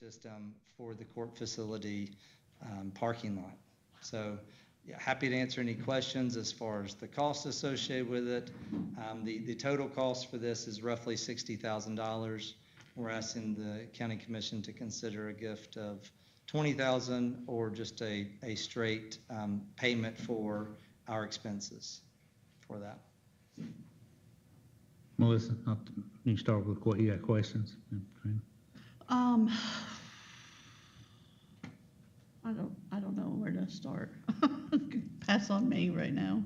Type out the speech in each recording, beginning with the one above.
system for the court facility parking lot. So yeah, happy to answer any questions as far as the cost associated with it. The total cost for this is roughly $60,000. We're asking the county commission to consider a gift of $20,000 or just a straight payment for our expenses for that. Melissa, you start with what you got questions. I don't know where to start. Pass on me right now.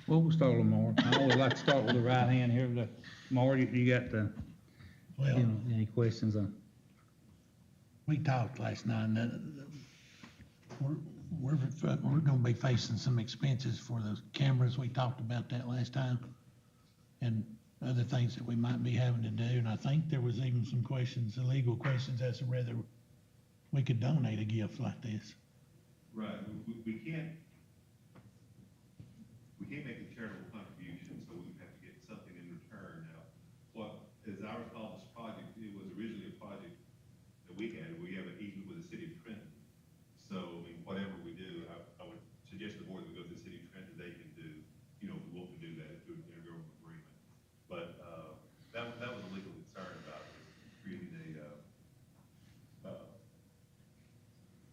Well, we'll start with Mark. I always like to start with the right hand here. Mark, you got the, any questions on? We talked last night, and we're going to be facing some expenses for those cameras. We talked about that last time, and other things that we might be having to do. And I think there was even some questions, legal questions, as to whether we could donate a gift like this. Right. We can't make a charitable contribution, so we have to get something in return. Now, as I recall, this project, it was originally a project that we had. We have an easement with the city of Trenton. So, I mean, whatever we do, I would suggest the board that we go to the city of Trenton. They can do, if we want to do that through an intergovernmental agreement. But that was a legal concern about creating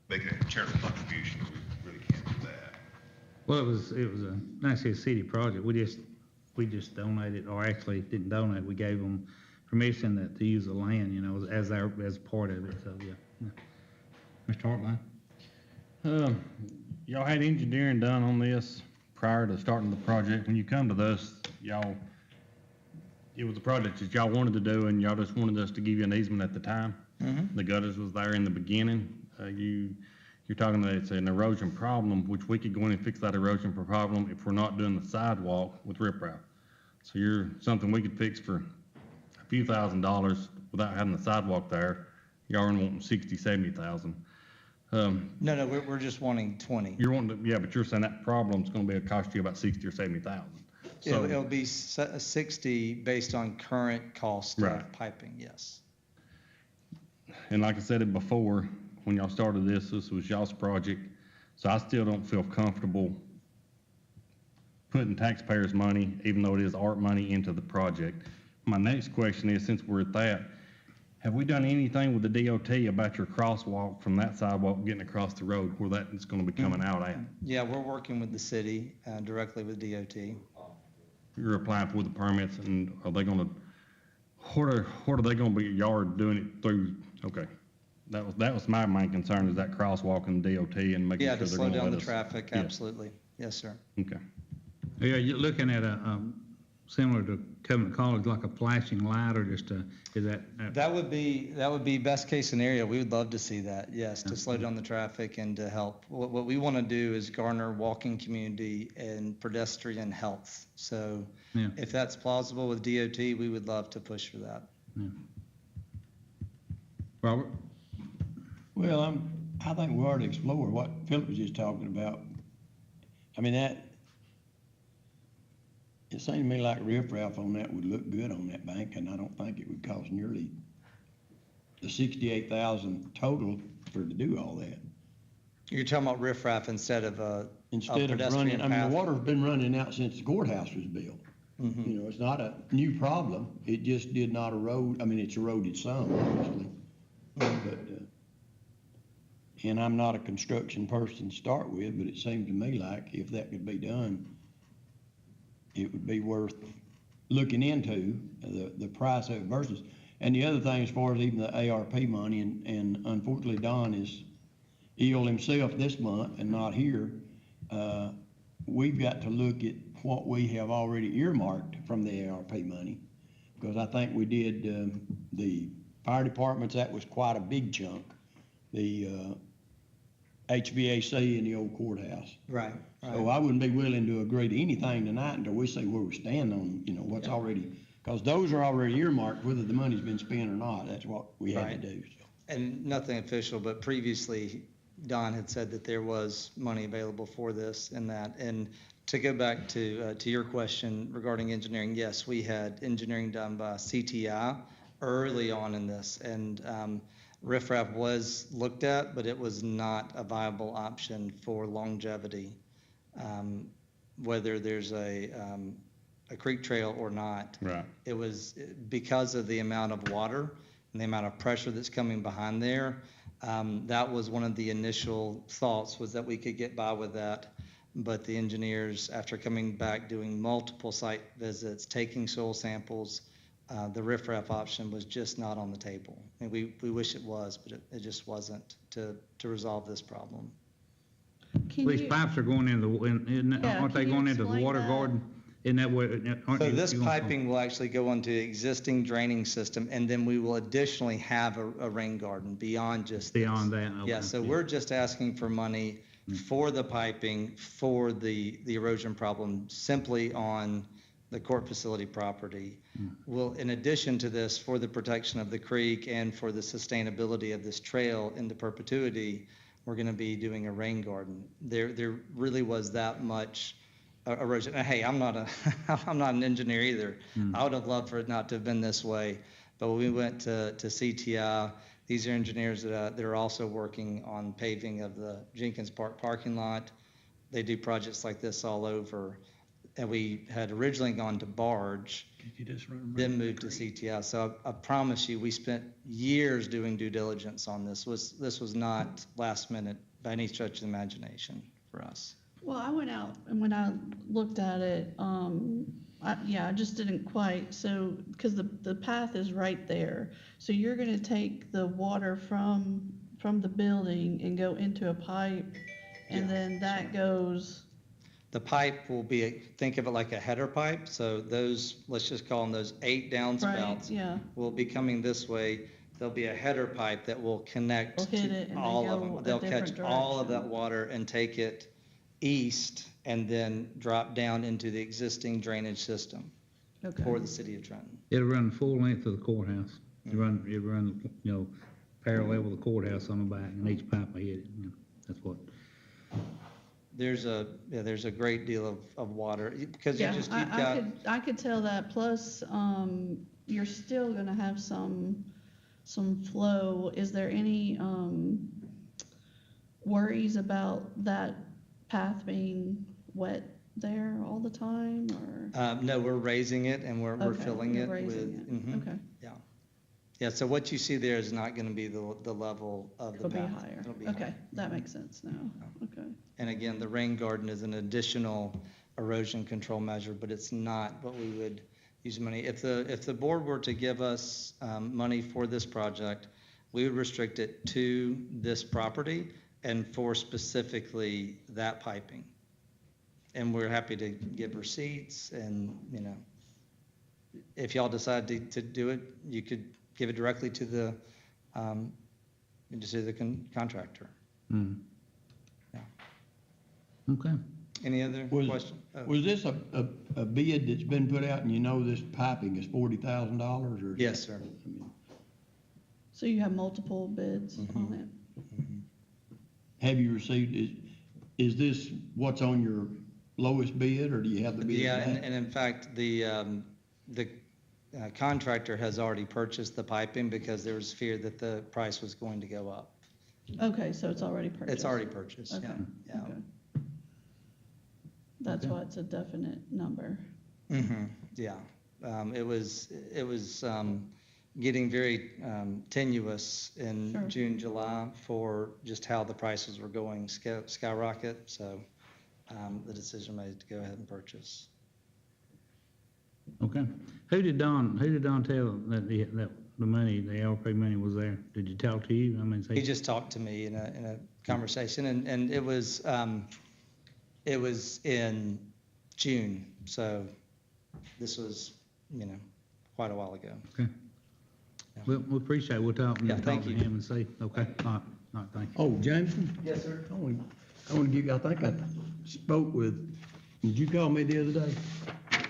making a charitable contribution. We really can't do that. Well, it was actually a city project. We just donated, or actually didn't donate. We gave them permission to use the land, as part of it. So yeah. Mr. Hartline. Y'all had engineering done on this prior to starting the project. When you come to this, it was a project that y'all wanted to do, and y'all just wanted us to give you an easement at the time. Mm-hmm. The gutters was there in the beginning. You're talking that it's an erosion problem, which we could go in and fix that erosion problem if we're not doing the sidewalk with riprap. So you're something we could fix for a few $1,000s without having the sidewalk there. Y'all are wanting 60, 70,000. No, we're just wanting 20. You're wanting to, yeah, but you're saying that problem's going to cost you about 60 or 70,000. So it'll be 60 based on current cost of piping. Yes. And like I said it before, when y'all started this was y'all's project. So I still don't feel comfortable putting taxpayers' money, even though it is art money, into the project. My next question is, since we're at that, have we done anything with the DOT about your crosswalk from that sidewalk getting across the road where that is going to be coming out at? Yeah, we're working with the city, directly with DOT. You're applying for the permits, and are they going to, what are they going to be, y'all are doing it through, okay. That was my main concern, is that crosswalk and DOT and making sure they're going to let us. Yeah, to slow down the traffic, absolutely. Yes, sir. Okay. Yeah, you're looking at similar to Covenant College, like a flashing light, or just is that? That would be best case scenario. We would love to see that. Yes, to slow down the traffic and to help. What we want to do is garner walking community and pedestrian health. So if that's plausible with DOT, we would love to push for that. Yeah. Robert? Well, I think we ought to explore what Philip was just talking about. I mean, it seemed to me like riprap on that would look good on that bank, and I don't think it would cost nearly the $68,000 total to do all that. You're talking about riprap instead of running. I mean, the water's been running out since the courthouse was built. Mm-hmm. It's not a new problem. It just did not erode. I mean, it's eroded some, obviously, but. And I'm not a construction person to start with, but it seemed to me like if that could be done, it would be worth looking into the price of it versus. And the other thing, as far as even the ARP money, and unfortunately Don is ill himself this month and not here, we've got to look at what we have already earmarked from the ARP money, because I think we did the fire departments, that was quite a big chunk. The HVAC in the old courthouse. Right. So I wouldn't be willing to agree to anything tonight until we see where we stand on, what's already, because those are already earmarked, whether the money's been spent or not. That's what we had to do. So. And nothing official, but previously Don had said that there was money available for this and that. And to go back to your question regarding engineering, yes, we had engineering done by CTI early on in this, and riffraff was looked at, but it was not a viable option for longevity. Whether there's a creek trail or not. Right. It was because of the amount of water and the amount of pressure that's coming behind there. That was one of the initial thoughts, was that we could get by with that. But the engineers, after coming back, doing multiple site visits, taking soil samples, the riffraff option was just not on the table. And we wish it was, but it just wasn't to resolve this problem. Can These you, pipes are going into, Yeah, aren't they can you going into the explain water that? garden? Isn't that what? aren't So you- this you gonna- piping will actually go onto the existing draining system, and then we will additionally have a rain garden beyond just this. Beyond that, okay. Yeah, so we're just asking for money for the piping, for the erosion problem, simply on the court facility property. Well, in addition to this, for the protection of the creek and for the sustainability of this trail into perpetuity, we're gonna be doing a rain garden. There really was that much erosion. And hey, I'm not an engineer either. I would have loved for it not to have been this way. But when we went to CTI, these are engineers that are also working on paving of the Jenkins Park parking lot. They do projects like this all over. And we had originally gone to barge, Could you just run then moved to CTI. So I promise you, we spent years doing due diligence on this. This was not last minute by any stretch of the imagination for us. well, I went out and when I looked at it, I just didn't quite, so, because the path is right there. So you're gonna take the water from the building and go into a pipe, and then that goes, The pipe will be, think of it like a header pipe. So those, let's just call them those 8 right, downspouts, yeah, will be coming this way. There'll be a header pipe that will connect Will hit it to and then all of go them. a They'll catch different all of that direction. water and take it east and then drop down into the existing drainage system okay. for the city of Trenton. It'll run the full length of the courthouse. It'll run, parallel with the courthouse on the back, and each pipe will hit it. That's what. There's a great deal of water, because Yeah, you've I got, I could tell that, plus, you're still gonna have some flow. Is there any, worries about that path being wet there all the time, or? no, we're raising it and we're Okay, filling you're it with. raising it. Mhm. Okay, Yeah, so what you see there is not gonna be the level of the it'll be path. higher. It'll be Okay, higher. that makes sense now. Okay, And again, the rain garden is an additional erosion control measure, but it's not what we would use money. If the board were to give us money for this project, we would restrict it to this property and for specifically that piping. And we're happy to give receipts and, if y'all decide to do it, you could give it directly to the contractor. Mm. Yeah. Okay. Any other Was- question? Oh. Was this a bid that's been put out, and this piping is $40,000, or? Yes, sir. so you have multiple bids on it? Have you received, is this what's on your lowest bid, or do you have the bid? Yeah, back? and in fact, the contractor has already purchased the piping because there was fear that the price was going to go up. Okay, so it's already purchased? It's already purchased, Okay, yeah. okay. That's why it's a definite number. Yeah. It was getting very tenuous in Sure. June, July for just how the prices were going skyrocket. So the decision made to go ahead and purchase. Okay. Who did Don tell that the money, the LP money was there? Did you talk to you? I mean, He just talked to me in a conversation, and it was in June, so this was, quite a while ago. Okay. Well, we appreciate it. We'll talk to Yeah, thank him you. and see. Okay, all right, thank you. Oh, Jameson? Yes, sir. I want to give you, I think I spoke with, did you call me the other day?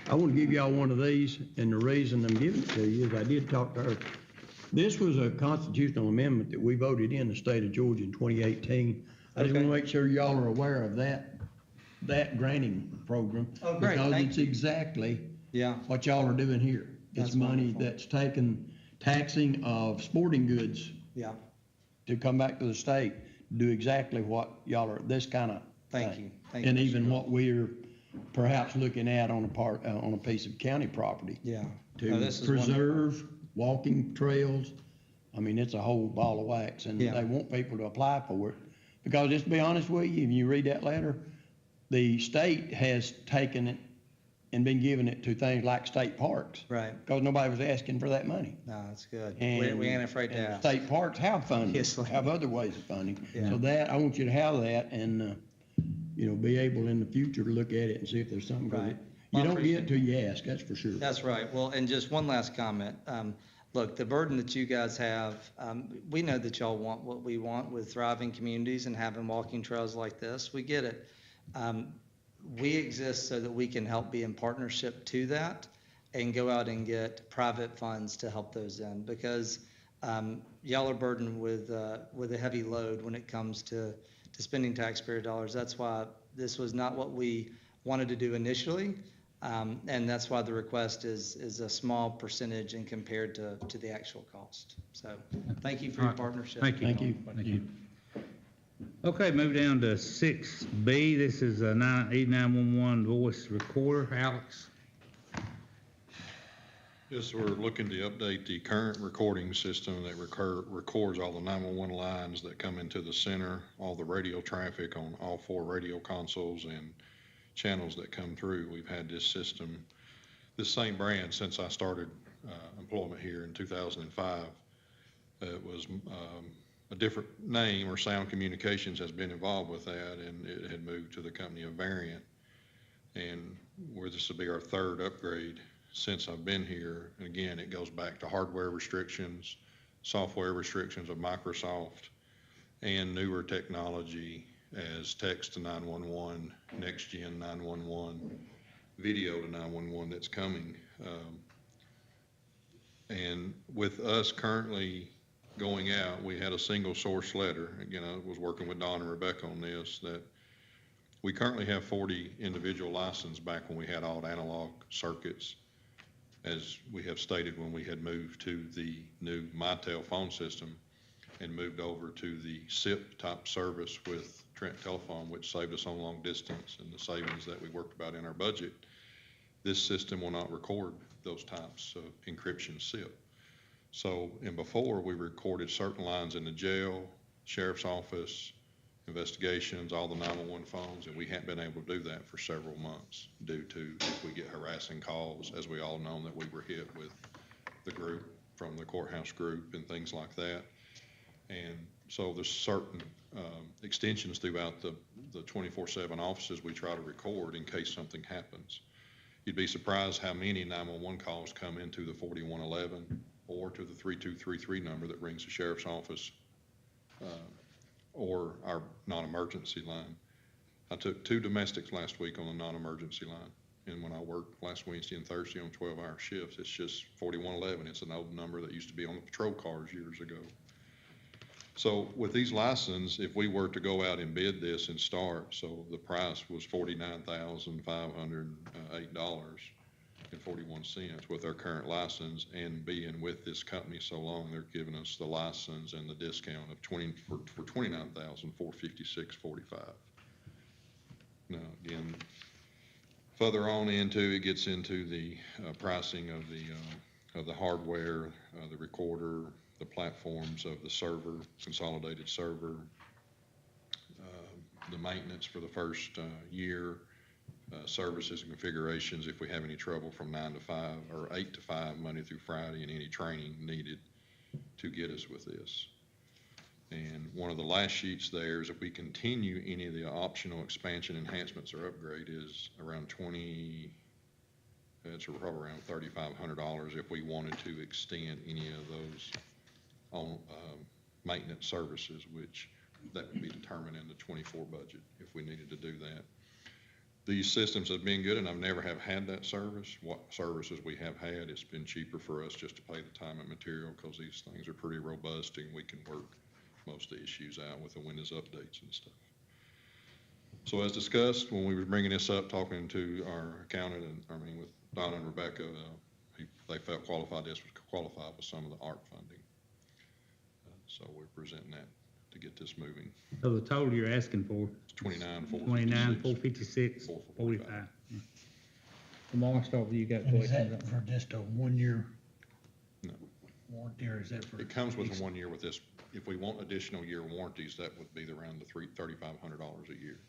I want to give y'all one of these, and the reason I'm giving it to you is I did talk to her. This was a constitutional amendment that we voted in the state of Georgia in 2018. I just want to make sure y'all are aware of that granting program. Oh, great, Because thank it's you. exactly Yeah, what y'all are doing here. It's That's money wonderful. that's taxing of sporting goods yeah. to come back to the state, do exactly what y'all are, this kind of Thank thing. you. Thank you, And Mr. even Rowe. what we're perhaps looking at on on a piece of county property. Yeah. To No, this is wonderful. preserve walking trails. I mean, it's a whole ball of wax, and Yeah. they want people to apply for it. Because just to be honest with you, if you read that letter, the state has taken it and been giving it to things like state parks. Right. Because nobody was asking for that money. No, that's good. And We ain't afraid to and ask. State parks have funding, Yes, sir. have other ways of funding. Yeah. So that, I want you to have that and, be able in the future to look at it and see if there's something. 'cause Right. You Well, I don't get it appreciate till you ask, that's for sure. That's right. Well, and just one last comment. Look, the burden that you guys have, we know that y'all want what we want with thriving communities and having walking trails like this. We get it. We exist so that we can help be in partnership to that and go out and get private funds to help those in, because y'all are burdened with a heavy load when it comes to spending taxpayer dollars. That's why this was not what we wanted to do initially. And that's why the request is a small percentage in compared to the actual cost. So thank you for your All right. partnership. Thank you. Thank you. Thank you. Okay, move down to 6B. This is a 911 voice recorder. Alex? Yes, we're looking to update the current recording system that records all the 911 lines that come into the center, all the radio traffic on all 4 radio consoles and channels that come through. We've had this system, this same brand, since I started employment here in 2005. It was a different name, or Sound Communications has been involved with that, and it had moved to the company of Variant. And where this will be our 3rd upgrade since I've been here. And again, it goes back to hardware restrictions, software restrictions of Microsoft, and newer technology as text to 911, next gen 911, video to 911 that's coming. And with us currently going out, we had a single source letter. Again, I was working with Don and Rebecca on this, that we currently have 40 individual licenses back when we had all analog circuits, as we have stated when we had moved to the new Mitel phone system and moved over to the SIP type service with Trent Telephone, which saved us on long distance and the savings that we worked about in our budget. This system will not record those types of encryption SIP. So, and before, we recorded certain lines in the jail, sheriff's office, investigations, all the 911 phones, and we haven't been able to do that for several months due to, if we get harassing calls, as we all know that we were hit with the group from the courthouse group and things like that. And so there's certain extensions throughout the 24/7 offices we try to record in case something happens. You'd be surprised how many 911 calls come into the 4111 or to the 3233 number that rings the sheriff's office or our non-emergency line. I took 2 domestics last week on the non-emergency line. And when I worked last Wednesday and Thursday on 12-hour shifts, it's just 4111. It's an old number that used to be on the patrol cars years ago. So with these licenses, if we were to go out and bid this and start, so the price was $49,508.41 with our current license, and being with this company so long, they're giving us the license and the discount of for $29,456.45. Now, again, further on into, it gets into the pricing of the hardware, the recorder, the platforms of the server, consolidated server, the maintenance for the first year, services and configurations if we have any trouble from 9 to 5 or 8 to 5 Monday through Friday, and any training needed to get us with this. And one of the last sheets there is if we continue any of the optional expansion enhancements or upgrade is around it's probably around $3,500 if we wanted to extend any of those on maintenance services, which that would be determined in the 24 budget if we needed to do that. These systems have been good, and I've never have had that service. What services we have had, it's been cheaper for us just to pay the time and material, because these things are pretty robust and we can work most of the issues out with the Windows updates and stuff. So as discussed, when we were bringing this up, talking to our accountant, with Donna and Rebecca, they felt this would qualify with some of the ARP funding. So we're presenting that to get this moving. So the total you're asking for, It's 29,456. 29,456, 45. Yeah. Lamar, start with you, got And is questions? that for just a 1-year No. warranty, or is that for? It comes with a 1 year with this. If we want additional year warranties, that would be around the $3,500 a year.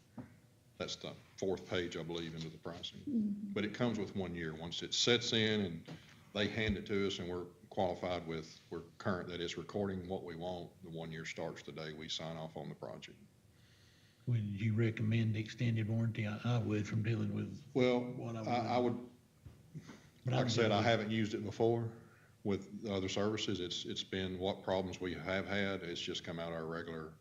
That's the fourth page, I believe, into the pricing. But it comes with 1 year. Once it sets in and they hand it to us and we're qualified with, we're current, that it's recording what we want, the 1 year starts the day we sign off on the project. Would you recommend the extended warranty? I would, from dealing with. Well, What I would, But like I I'm said, good I with- haven't used it before with the other services. It's been what problems we have had. It's just come out of our regular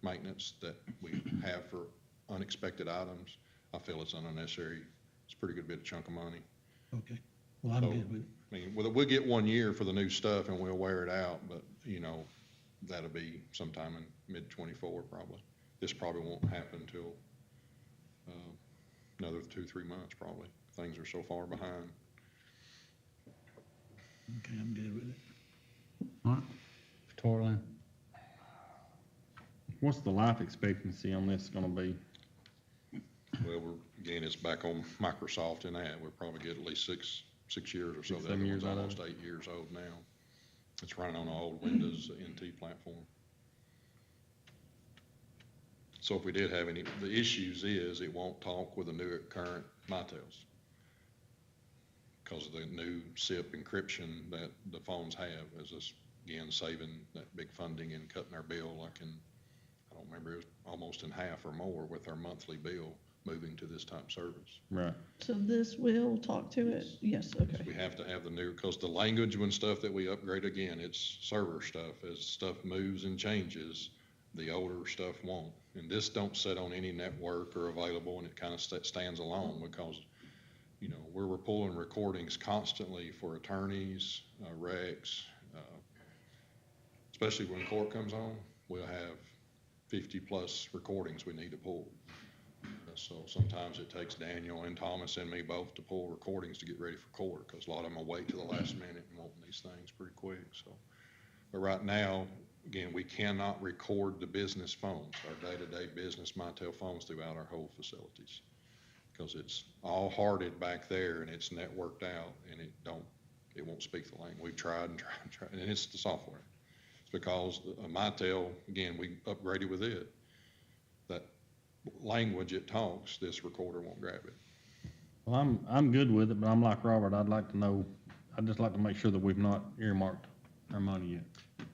maintenance that we have for unexpected items. I feel it's an unnecessary, it's a pretty good bit of chunk of money. Okay, well, I'm So, good with it. I mean, we'll get 1 year for the new stuff and we'll wear it out, but, you know, that'll be sometime in mid-24 probably. This probably won't happen until, another 2-3 months probably. Things are so far behind. Okay, I'm good with it. All right, Victoria, What's the life expectancy on this gonna be? Well, again, it's back on Microsoft and that. We'll probably get at least six years or so. 6, The 7 other years one's out of almost it. 8 years old now. It's running on an old Windows NT platform. So if we did have any, the issues is it won't talk with the new current Mitels because of the new SIP encryption that the phones have, as us, again, saving that big funding and cutting our bill like in, I don't remember, it was almost in half or more with our monthly bill moving to this type service. Right. So this will talk to it? Yes, okay. We have to have the new, because the language when stuff that we upgrade, again, it's server stuff. As stuff moves and changes, the older stuff won't. And this don't sit on any network or available, and it kind of stands alone because, you know, we're pulling recordings constantly for attorneys, recs, especially when court comes on, we'll have 50+ recordings we need to pull. So sometimes it takes Daniel and Thomas and me both to pull recordings to get ready for court, because a lot of them will wait till the last minute and wanting these things pretty quick, so. But right now, again, we cannot record the business phones, our day-to-day business Mitel phones throughout our whole facilities. Because it's all hearted back there and it's networked out and it won't speak the language. We've tried and tried and tried, and it's the software. It's because Mitel, again, we upgraded with it. That language it talks, this recorder won't grab it. Well, I'm good with it, but I'm like Robert, I'd just like to make sure that we've not earmarked our money yet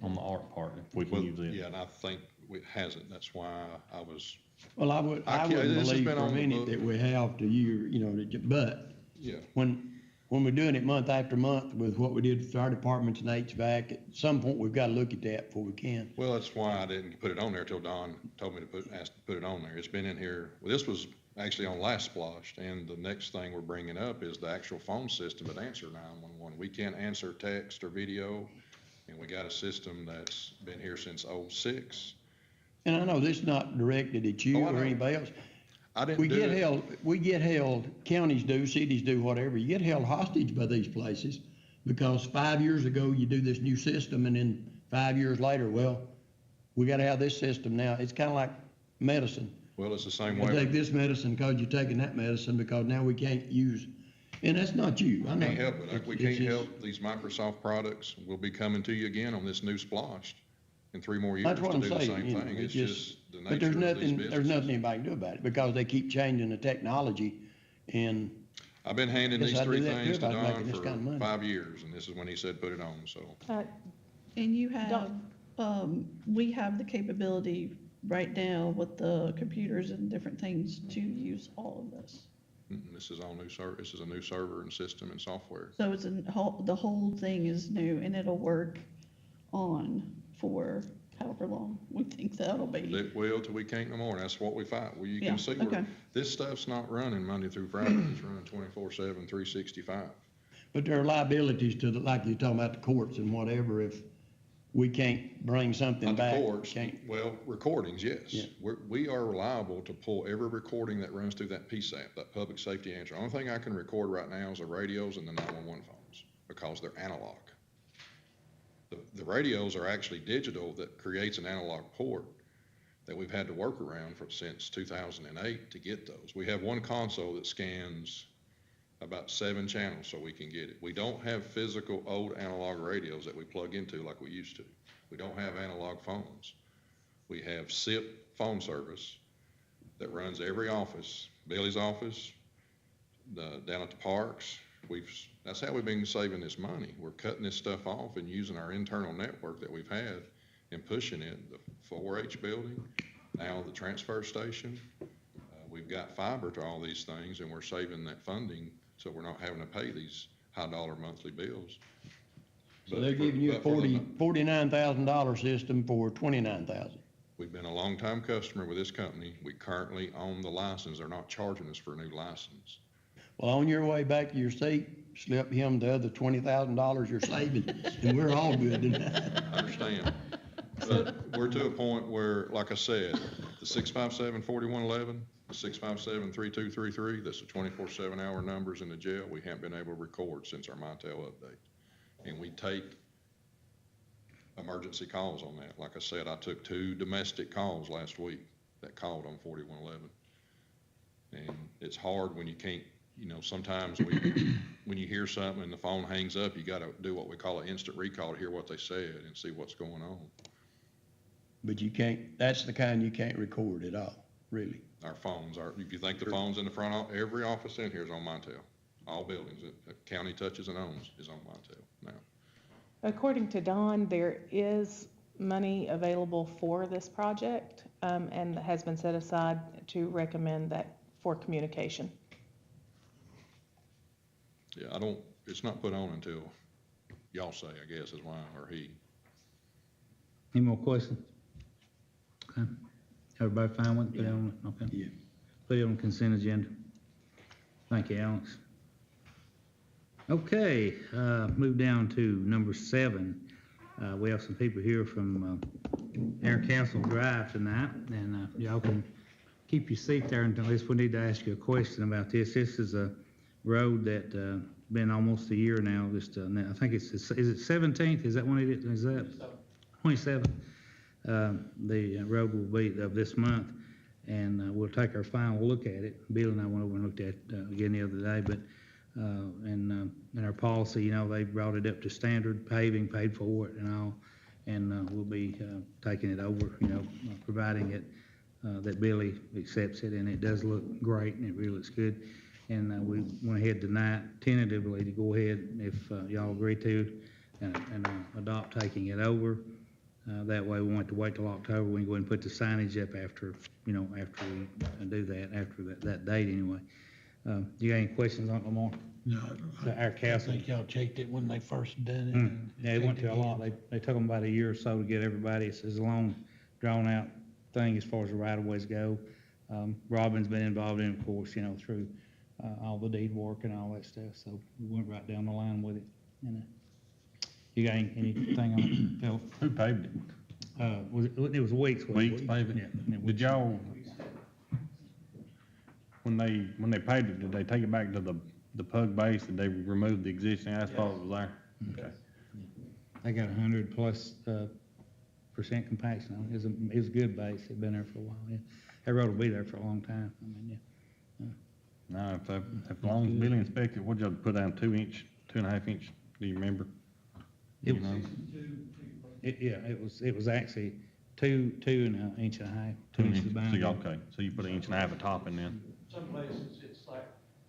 on the ARC part, if we can use it. Yeah, and I think it hasn't. That's why I was, Well, I wouldn't this has believe been for a on the minute book. that we have to year, you know, but yeah. when we're doing it month after month with what we did with our departments and HVAC, at some point, we've got to look at that before we can. Well, that's why I didn't put it on there till Don told me asked to put it on there. It's been in here. Well, this was actually on last splosh, and the next thing we're bringing up is the actual phone system at Answer 911. We can't answer text or video, and we got a system that's been here since '06. And I know this is not directed at you Oh, I know. or anybody else. I didn't We do get it. held, counties do, cities do, whatever, you get held hostage by these places because 5 years ago you do this new system and then 5 years later, well, we gotta have this system now. It's kinda like medicine. Well, it's the same You way. take this medicine because you're taking that medicine because now we can't use, and that's not you, I know. Can't help it. We It's can't just- help these Microsoft products. We'll be coming to you again on this new splosh in 3 more years That's what to I'm do the saying, same you know, thing. it's It's just, just the but nature of these there's businesses. nothing anybody can do about it because they keep changing the technology and I've been handing Guess these I'd do 3 that things too to if I was Don making this for kind of money. 5 years, and this is when he said put it on, so. And you have, we have the capability right now with the computers and different things to use all of this. This is all new this is a new server and system and software. So it's the whole thing is new and it'll work on for however long we think that'll be. It will till we can't no more, and that's what we fight. Well, you Yeah, can see okay. where, this stuff's not running Monday through Friday, it's running 24/7, 365. But there are liabilities to the, like you're talking about the courts and whatever, if we can't bring something Not the back. courts, can't- well, recordings, yes. Yeah. We are liable to pull every recording that runs through that PSAP, that public safety answer. Only thing I can record right now is the radios and the 911 phones, because they're analog. The radios are actually digital that creates an analog port that we've had to work around since 2008 to get those. We have one console that scans about 7 channels so we can get it. We don't have physical old analog radios that we plug into like we used to. We don't have analog phones. We have SIP phone service that runs every office, Billy's office, down at the parks. That's how we've been saving this money. We're cutting this stuff off and using our internal network that we've had and pushing it, the 4-H building, now the transfer station. We've got fiber to all these things, and we're saving that funding, so we're not having to pay these high dollar monthly bills. So they're giving you a $49,000 system for $29,000. We've been a long-time customer with this company. We currently own the license. They're not charging us for a new license. Well, on your way back to your seat, slip him the other $20,000 you're saving, and we're all good tonight. I understand. But we're to a point where, like I said, the 657-4111, the 657-3233, that's the 24/7 hour numbers in the jail, we haven't been able to record since our Mitel update. And we take emergency calls on that. Like I said, I took 2 domestic calls last week that called on 4111. And it's hard when you can't, sometimes when you hear something and the phone hangs up, you gotta do what we call an instant recall to hear what they said and see what's going on. But you can't, that's the kind you can't record at all, really. Our phones are, if you think the phone's in the front, every office in here is on Mitel. All buildings that the county touches and owns is on Mitel now. According to Don, there is money available for this project, and has been set aside to recommend that for communication. Yeah, it's not put on until y'all say, I guess, is why, or he. Any more questions? Okay. Everybody fine with it? Put it on, okay. Yeah. Put it on consent agenda. Thank you, Alex. Okay, move down to number 7. We have some people here from Air Castle Drive tonight, and y'all can keep your seat there until we need to ask you a question about this. This is a road that been almost a year now. Just I think is it 17th? Is that when it is? Is that 27th? The road will be of this month, and we'll take our final look at it. Bill and I went over and looked at it again the other day, but in our policy, they brought it up to standard paving, paid for it and all, and we'll be taking it over, providing it that Billy accepts it, and it does look great, and it really looks good. And we went ahead tonight tentatively to go ahead, if y'all agree to, and adopt taking it over. That way we won't have to wait till October. We can go ahead and put the signage up after we do that, after that date anyway. You got any questions on it, Lamar? No, Our I castle. think y'all checked it when they first done it. and Yeah, it went checked to a lot. again. They took them about a year or so to get everybody. It's a long, drawn-out thing as far as the right-of-ways go. Robin's been involved in, of course, through all the deed work and all that stuff, so we went right down the line with it. You got anything on it, Phil? Who paved it? It was Weeks. wasn't it? Weeks paving? Yeah. Did y'all, when they paved it, did they take it back to the Pug base? Did they remove the existing asphalt that was there? Okay. They got 100+% compaction on it. It was a good base. It'd been there for a while, yeah. That road will be there for a long time. Now, if long as Billy inspected, what'd y'all put down, 2-inch, 2.5 inch? Do you remember? It was, it was actually 2.5 inches, 2 inches So behind. okay, so you put 1.5 inches of top in then? Some places it's like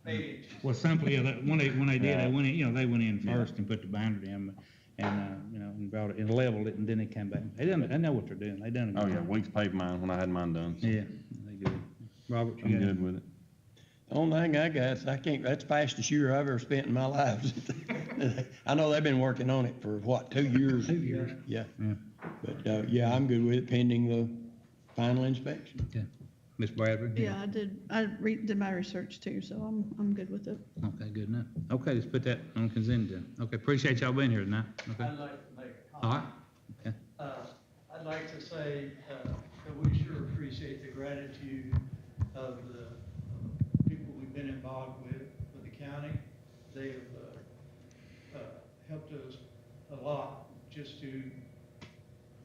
8 inches. Well, simply, when they did, they went in, they went in first and put the binder in, and, and brought it, and leveled it, and then they came back. They know what they're doing. They done it. Oh, yeah, Weeks paved mine when I had mine done. So Yeah, they good. Robert, you I'm got good with it. The only thing I got is that's the fastest year I've ever spent in my life. I know they've been working on it for, 2 years? 2 years. Yeah. Yeah. But, yeah, I'm good with it pending the final inspection. Okay. Ms. Bradford? Yeah, I did my research too, so I'm good with it. Okay, good enough. Okay, let's put that on consent then. Okay, appreciate y'all being here tonight. Okay. I'd like to make a All comment. right. Okay. I'd like to say that we sure appreciate the gratitude of the people we've been involved with the county. They have helped us a lot just to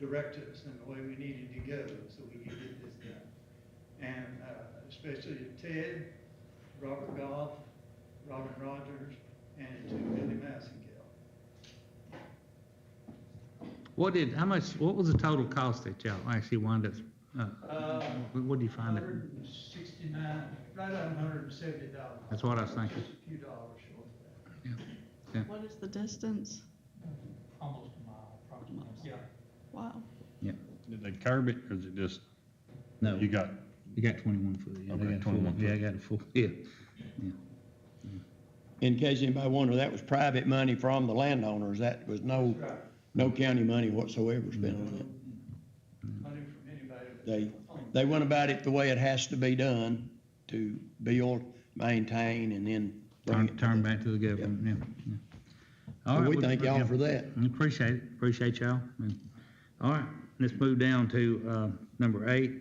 direct us in the way we needed to go so we could get this done. And especially to Ted, Robert Goff, Robin Rogers, and to Billy Massengale. What was the total cost that y'all actually wound up, what did you find it? $169, right on $170. That's what I was thinking. Just a few dollars short of that. Yeah. What is the distance? Almost a mile, approximately. Yeah. Wow. Did they curb it, or is it just, No, you got, you got 21 foot. Yeah, they Okay, got full- 21 Yeah, I foot. got a full, yeah. In case anybody wondered, that was private money from the landowners. That was no county money whatsoever spent on it. Money from anybody. They went about it the way it has to be done to build, maintain, and then bring it. Turn back to the government, yeah. All So right, we thank y'all for that. Appreciate it, appreciate y'all. And- All right, let's move down to, number 8,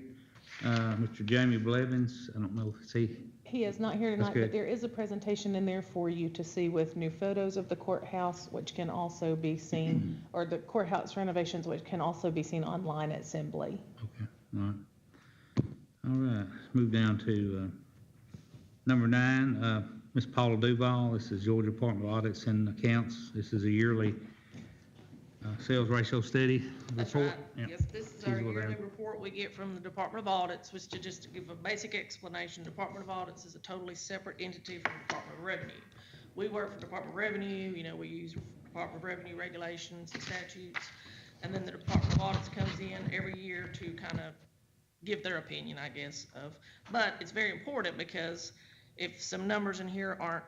Mr. Jamie Blevins. I don't know if He is not here That's tonight, good. but there is a presentation in there for you to see with new photos of the courthouse, which can also be seen, or the courthouse renovations, which can also be seen online at Assembly. Okay, all right. All right, let's move down to number 9, Ms. Paula Duval. This is Georgia Department of Audits and Accounts. This is a yearly sales ratio study That's report. right. Yeah. Yes, this is She's our with yearly our- report we get from the Department of Audits, which to just to give a basic explanation, Department of Audits is a totally separate entity from Department of Revenue. We work for Department of Revenue, we use Department of Revenue regulations and statutes, and then the Department of Audits comes in every year to kind of give their opinion, I guess, but it's very important because if some numbers in here aren't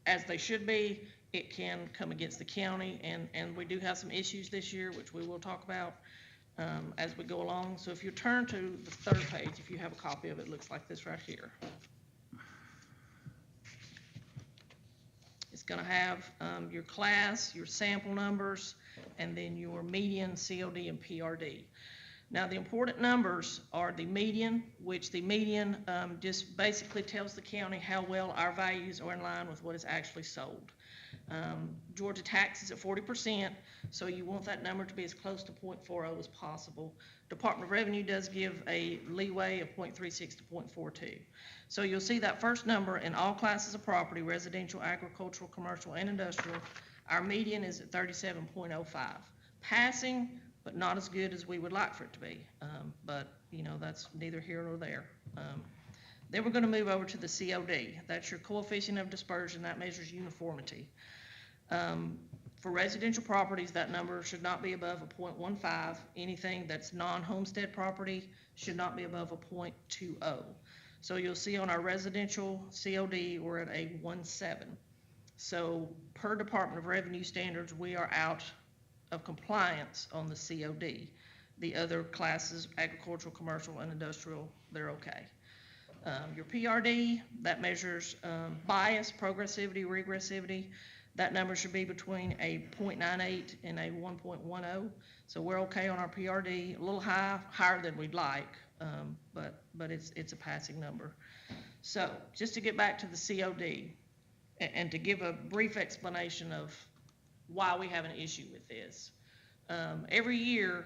as they should be, it can come against the county, and we do have some issues this year, which we will talk about as we go along. So if you turn to the 3rd page, if you have a copy of it, it looks like this right here. It's gonna have your class, your sample numbers, and then your median, COD, and PRD. Now, the important numbers are the median, which the median just basically tells the county how well our values are in line with what is actually sold. Georgia taxes at 40%, so you want that number to be as close to 0.40 as possible. Department of Revenue does give a leeway of 0.36 to 0.42. So you'll see that first number in all classes of property, residential, agricultural, commercial, and industrial, our median is at 37.05. Passing, but not as good as we would like for it to be. But, that's neither here nor there. Then we're gonna move over to the COD. That's your coefficient of dispersion. That measures uniformity. For residential properties, that number should not be above a 0.15. Anything that's non-homestead property should not be above a 0.20. So you'll see on our residential COD, we're at a 1.7. So per Department of Revenue standards, we are out of compliance on the COD. The other classes, agricultural, commercial, and industrial, they're okay. Your PRD, that measures bias, progressivity, regressivity. That number should be between a 0.98 and a 1.10. So we're okay on our PRD, a little higher than we'd like, but it's a passing number. So just to get back to the COD and to give a brief explanation of why we have an issue with this. Every year,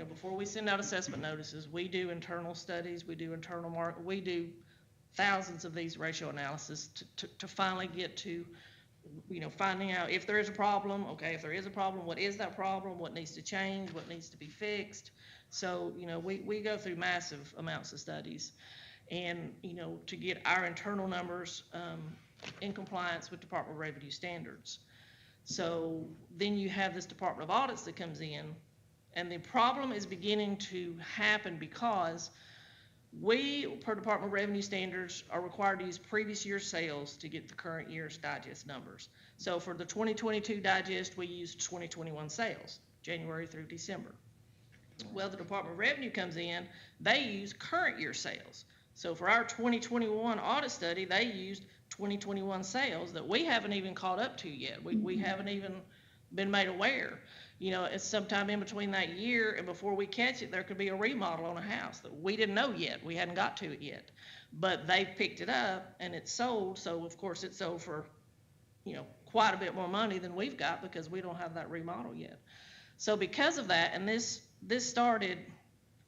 before we send out assessment notices, we do internal studies, we do we do thousands of these ratio analysis to finally get to, finding out if there is a problem. Okay, if there is a problem, what is that problem? What needs to change? What needs to be fixed? So, we go through massive amounts of studies and, to get our internal numbers in compliance with Department of Revenue standards. So then you have this Department of Audits that comes in, and the problem is beginning to happen because we, per Department of Revenue standards, are required to use previous year's sales to get the current year's digest numbers. So for the 2022 digest, we used 2021 sales, January through December. Well, the Department of Revenue comes in, they use current year sales. So for our 2021 audit study, they used 2021 sales that we haven't even caught up to yet. We haven't even been made aware. It's sometime in between that year and before we catch it, there could be a remodel on a house that we didn't know yet. We hadn't got to it yet. But they've picked it up and it's sold. So of course it's sold for, quite a bit more money than we've got because we don't have that remodel yet. So because of that, and this started,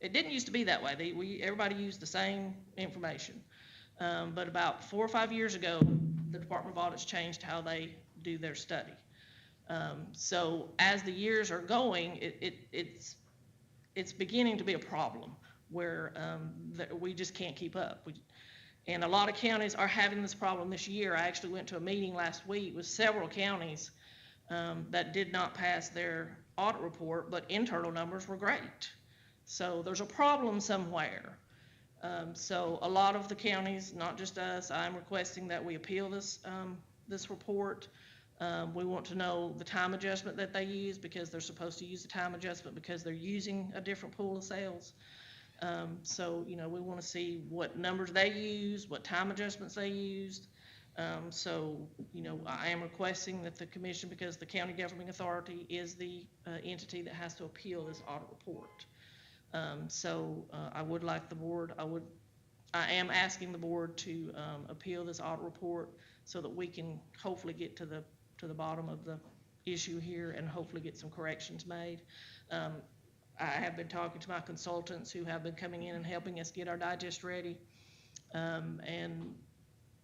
it didn't used to be that way. Everybody used the same information. But about 4 or 5 years ago, the Department of Audits changed how they do their study. So as the years are going, it's beginning to be a problem where that we just can't keep up. And a lot of counties are having this problem this year. I actually went to a meeting last week with several counties that did not pass their audit report, but internal numbers were great. So there's a problem somewhere. So a lot of the counties, not just us, I'm requesting that we appeal this report. We want to know the time adjustment that they use, because they're supposed to use the time adjustment because they're using a different pool of sales. So, we want to see what numbers they use, what time adjustments they used. So, I am requesting that the commission, because the county governing authority is the entity that has to appeal this audit report. So I would like the board, I am asking the board to appeal this audit report so that we can hopefully get to the bottom of the issue here and hopefully get some corrections made. I have been talking to my consultants who have been coming in and helping us get our digest ready. And,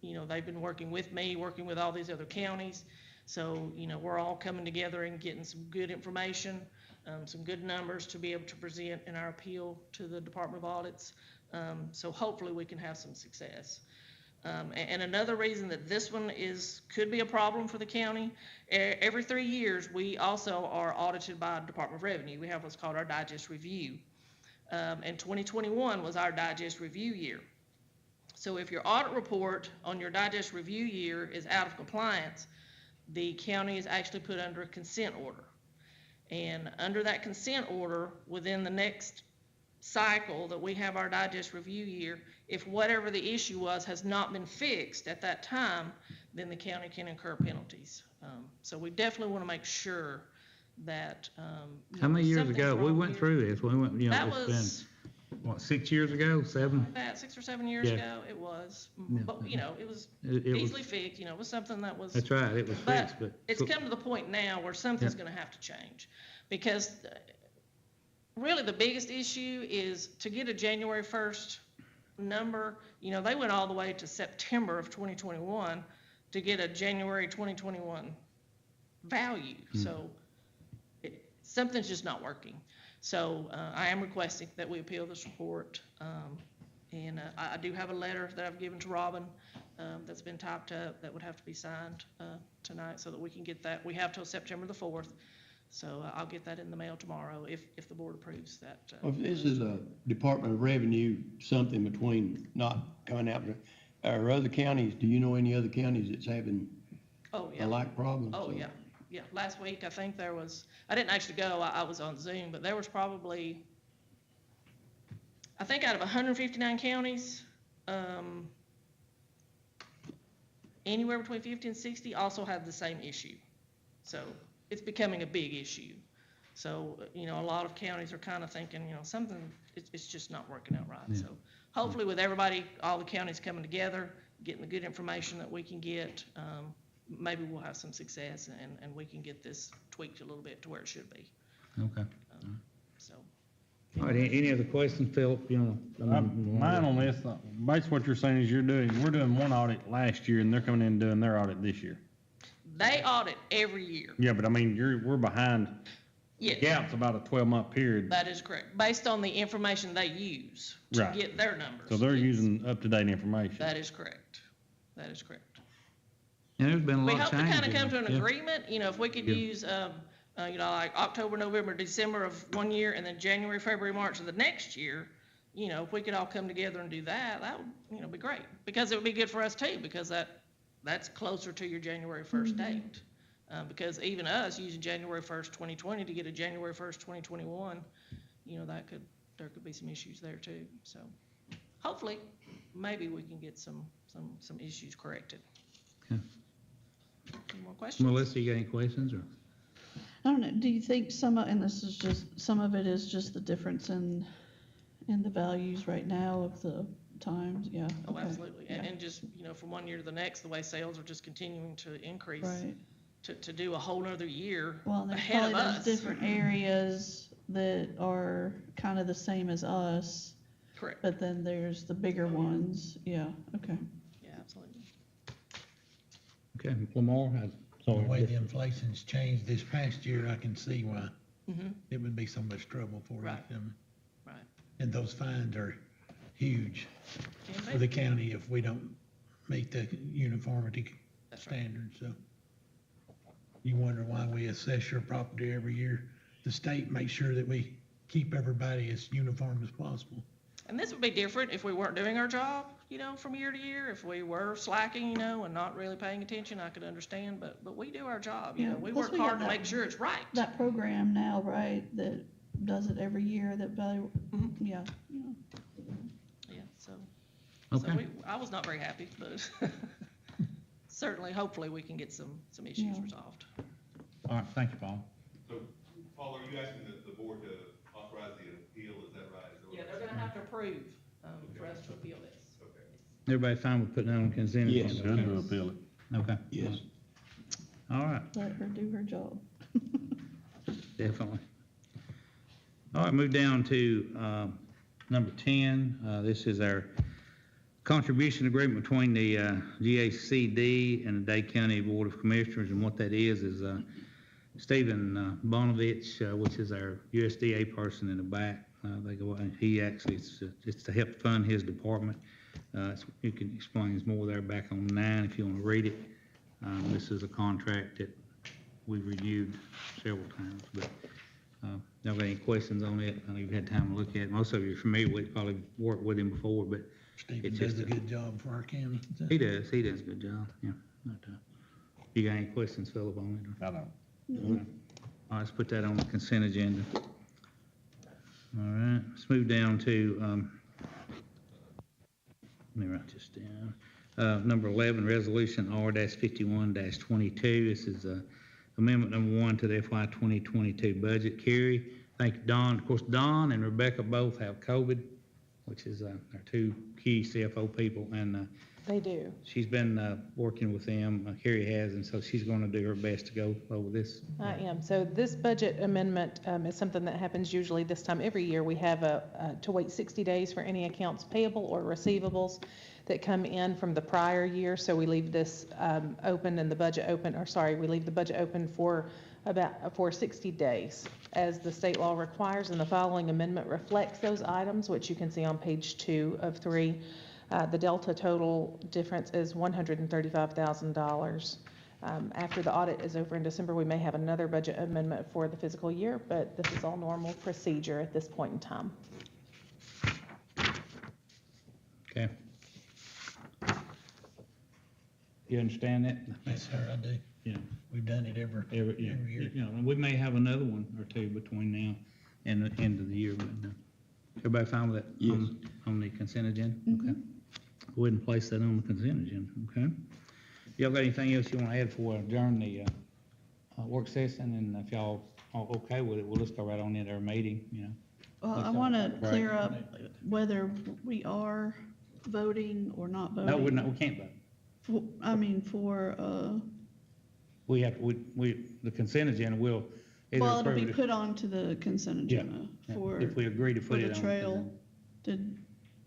they've been working with me, working with all these other counties. So, we're all coming together and getting some good information, some good numbers to be able to present in our appeal to the Department of Audits. So hopefully we can have some success. And another reason that this one could be a problem for the county, every 3 years, we also are audited by Department of Revenue. We have what's called our digest review. And 2021 was our digest review year. So if your audit report on your digest review year is out of compliance, the county is actually put under a consent order. And under that consent order, within the next cycle that we have our digest review year, if whatever the issue was has not been fixed at that time, then the county can incur penalties. So we definitely want to make sure that. How many years something's ago? We wrong went here. through this. We went, That it's was been, what, 6 years ago, 7? about 6 or 7 years Yeah. ago. It was, Yeah. but it was It was, easily fixed. It was something that was. that's right, it was fixed, but. It's come to the point now where something's gonna have to change, because really the biggest issue is to get a January 1st number. They went all the way to September of 2021 to get a January 2021 value. So something's just not working. So I am requesting that we appeal this report. And I do have a letter that I've given to Robin that's been typed up that would have to be signed tonight so that we can get that. We have till September the 4th. So I'll get that in the mail tomorrow if the board approves that. Well, if this is a Department of Revenue, something between not coming out, or other counties, do you know any other counties that's having Oh, yeah. a like problem? Oh, So- yeah. Yeah, last week, I think there was, I didn't actually go, I was on Zoom, but there was probably, I think out of 159 counties, anywhere between 50 and 60 also have the same issue. So it's becoming a big issue. So, a lot of counties are kind of thinking, something, it's just not working out right. Yeah. So hopefully with everybody, all the counties coming together, getting the good information that we can get, maybe we'll have some success and we can get this tweaked a little bit to where it should be. Okay. So. All right, any other questions, Philip? Mine on this, basically what you're saying is we're doing one audit last year and they're coming in and doing their audit this year. They audit every year. Yeah, but I mean, we're behind. Yes, Gap's about a 12-month period. that is correct, based on the information they use to Right. get their numbers. So they're Yes. using up-to-date information. That is correct. That is correct. And there's been a We lot hope of to changes. kind of come to an Yeah. agreement, if we could Yeah. use, like October, November, December of one year, and then January, February, March of the next year, if we could all come together and do that, that would, be great. Because it would be good for us too, because that's closer to your January 1st date. Because even us using January 1st, 2020 to get a January 1st, 2021, there could be some issues there too. So hopefully, maybe we can get some issues corrected. Okay. Any more questions? Melissa, you got any questions, or? I don't know, do you think some of it is just the difference in the values right now of the times? Yeah. Oh, okay. absolutely. Yeah. And just, from one year to the next, the way sales are just continuing to increase Right. to do a whole nother year Well, and there's ahead probably of those us. different areas that are kind of the same as us, Correct, but then there's the bigger ones, yeah, okay. yeah, absolutely. Okay, Lamar, The way the inflation's changed this past year, I can see why Mm-hmm, it would be so much trouble for you. Right. right. And those fines are huge Can for be. the county if we don't meet the uniformity That's right. standards, so. You wonder why we assess your property every year. The state makes sure that we keep everybody as uniform as possible. And this would be different if we weren't doing our job, you know, from year to year. If we were slacking, you know, and not really paying attention, I could understand, but we do our job, you Yeah, know. We plus work we got hard to that- make sure it's right. That program now, right, that does it every year, that, Mhm. yeah, Yeah, so Okay. I was not very happy, but certainly, hopefully, we can get some issues Yeah. resolved. All right, thank you, Paul. So, Paul, are you asking the board to authorize the appeal, is that right? Is that what Yeah, you're they're gonna saying? have to approve, for us to appeal this. Okay. Everybody fine with putting that on consent? Yes. agenda? Should appeal it. Okay. Yes. All right, let her do her job. definitely. All right, move down to number 10. This is our contribution agreement between the GACD and the Dade County Board of Commissioners, and what that is Stephen Bonovich, which is our USDA person in the back. They go, and he actually, it's to help fund his department. You can explain more there back on 9 if you want to read it. This is a contract that we've reviewed several times, but y'all got any questions on it? I know you've had time to look at it. Most of you are familiar with it, probably worked with him before, but Stephen It's does just a good job for our county. he does a good job, yeah. But, you got any questions, Philip, on it? I don't. All right, let's put that on the consent agenda. All right, let's move down to, let me write this down. Number 11, Resolution R-51-22. This is amendment number 1 to the FY 2022 budget. Carrie, thank you, Don. Of course, Don and Rebecca both have COVID, which is our two key CFO people, and They do. she's been working with them, Carrie has, and so she's gonna do her best to go over this. I am. So this budget amendment is something that happens usually this time every year. We have to wait 60 days for any accounts payable or receivables that come in from the prior year. So we leave this open and the budget open, or sorry, we leave the budget open for 60 days as the state law requires. And the following amendment reflects those items, which you can see on page 2 of 3. The delta total difference is $135,000. After the audit is over in December, we may have another budget amendment for the fiscal year, but this is all normal procedure at this point in time. Okay. You understand that? Yes, sir, I do. Yeah. We've done it every Every year. you know, and we may have another one or two between now and the end of the year, but everybody fine with that? Yes. On the consent agenda? Okay. Go ahead and place that on the consent agenda, okay? Y'all got anything else you want to add before I adjourn the work session? And if y'all are okay with it, we'll just go right on into our meeting, you know? Well, I That's all want to right. clear up whether we are voting or not voting. No, we're not, we can't vote. I mean, for, We have, the consent agenda will either well, it'll approve be it. put onto the consent Yeah, agenda Yeah, for, if we agree to for put the it on. trail. Did,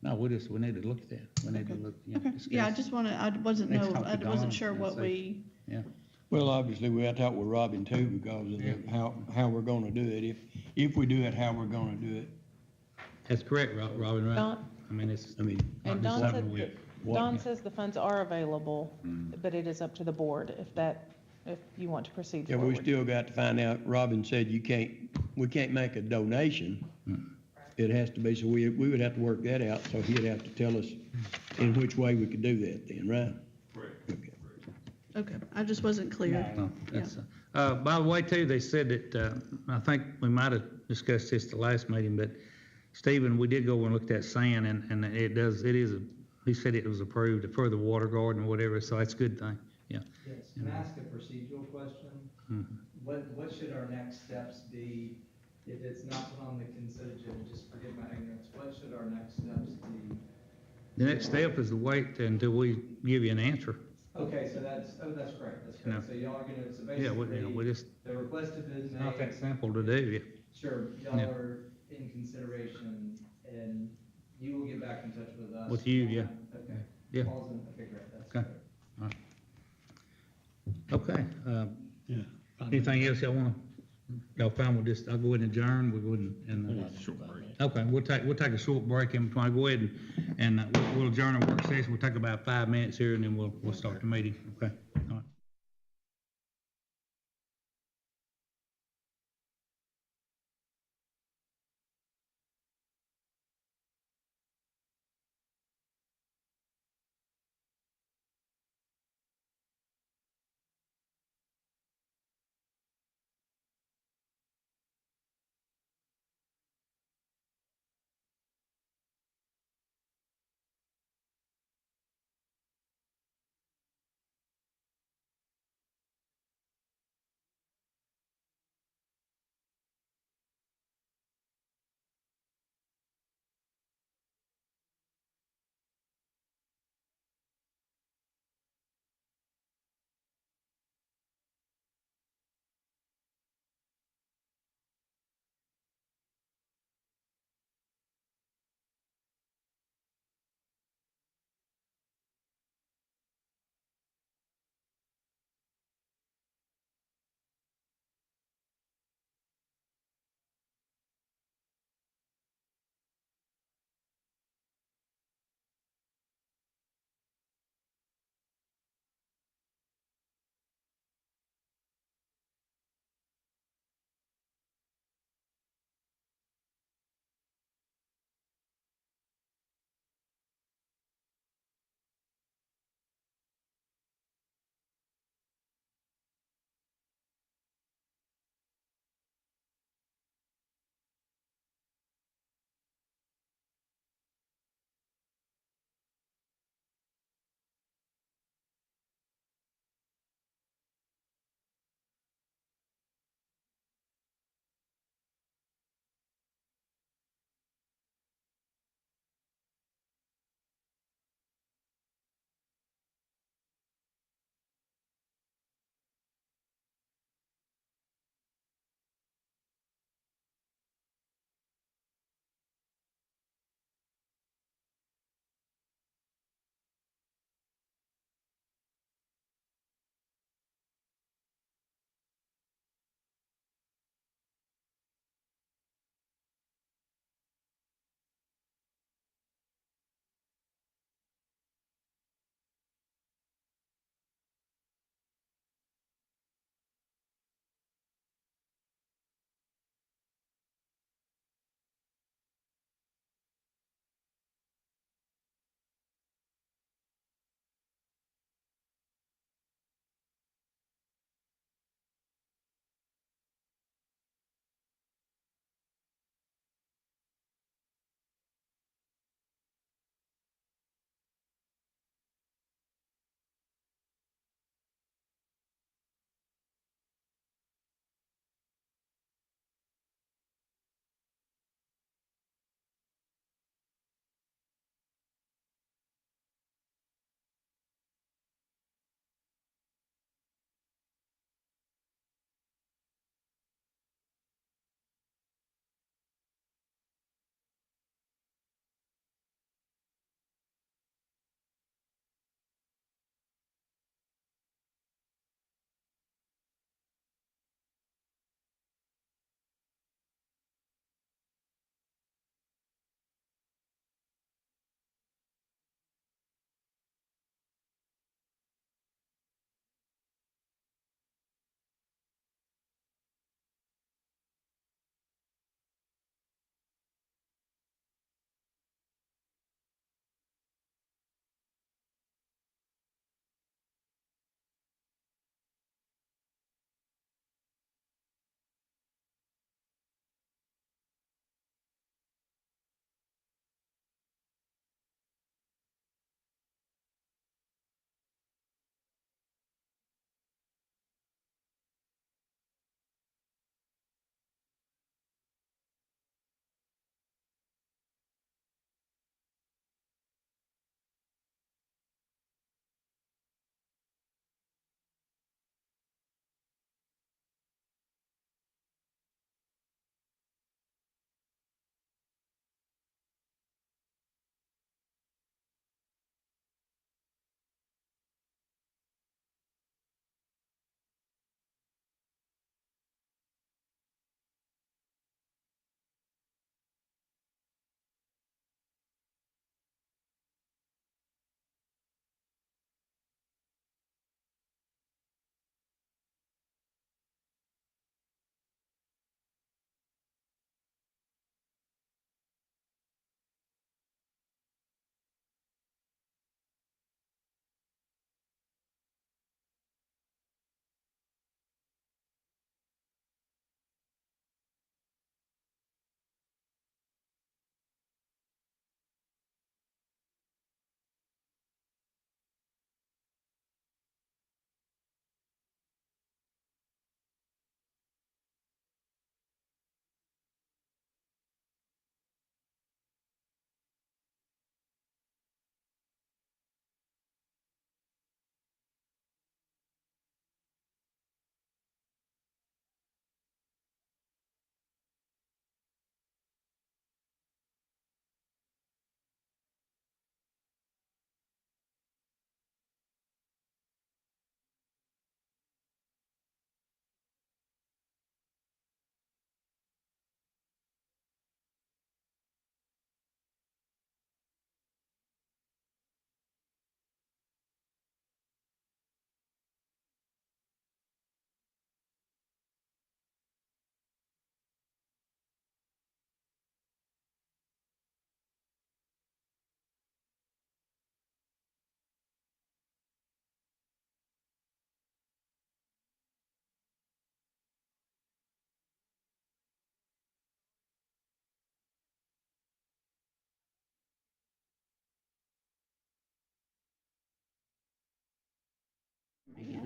No, we need to look at that. We need to look, okay, yeah, I discuss. just wanted, I wasn't Next know, talk to I Dawn wasn't sure and what see. we, Yeah, Well, obviously, we have to talk with Robin too, because of how we're gonna do it. If we do it, how we're gonna do it. that's correct, Robin, right? Don, I mean, it's. I mean, and not Don just said, something we- that- Don says the funds are available, but it is up to the board if you want to proceed yeah, forward. we still got to find out. Robin said we can't make a donation. It has to be, so we would have to work that out, so he'd have to tell us in which way we could do that then, right? Correct. Okay. okay, I just wasn't clear. No, that's, by the way, too, they said that, I think we might have discussed this the last meeting, but Stephen, we did go over and look at that sand, and he said it was approved for the water garden or whatever, so that's a good thing, yeah. Yes, can I ask a procedural question? What should our next steps be if it's not put on the consent agenda? Just forgive my ignorance. What should our next steps be? The next step is to wait until we give you an answer. Okay, so that's correct, that's No. correct. So y'all are gonna, so Yeah, we basically, just, the request has been it's made. not that simple to do, yeah. Sure, y'all Yeah. are in consideration, and you will get back in touch with us. With you, yeah. Okay. Yeah. Paul's in, okay, great, that's Okay. great. Okay, Yeah. anything else y'all wanna, y'all fine with this? I'll go ahead and adjourn, we'll go ahead and, Short break. okay, we'll take a short break in between. Go ahead and we'll adjourn our work session. We'll take about 5 minutes here and then we'll start the meeting, okay? All right.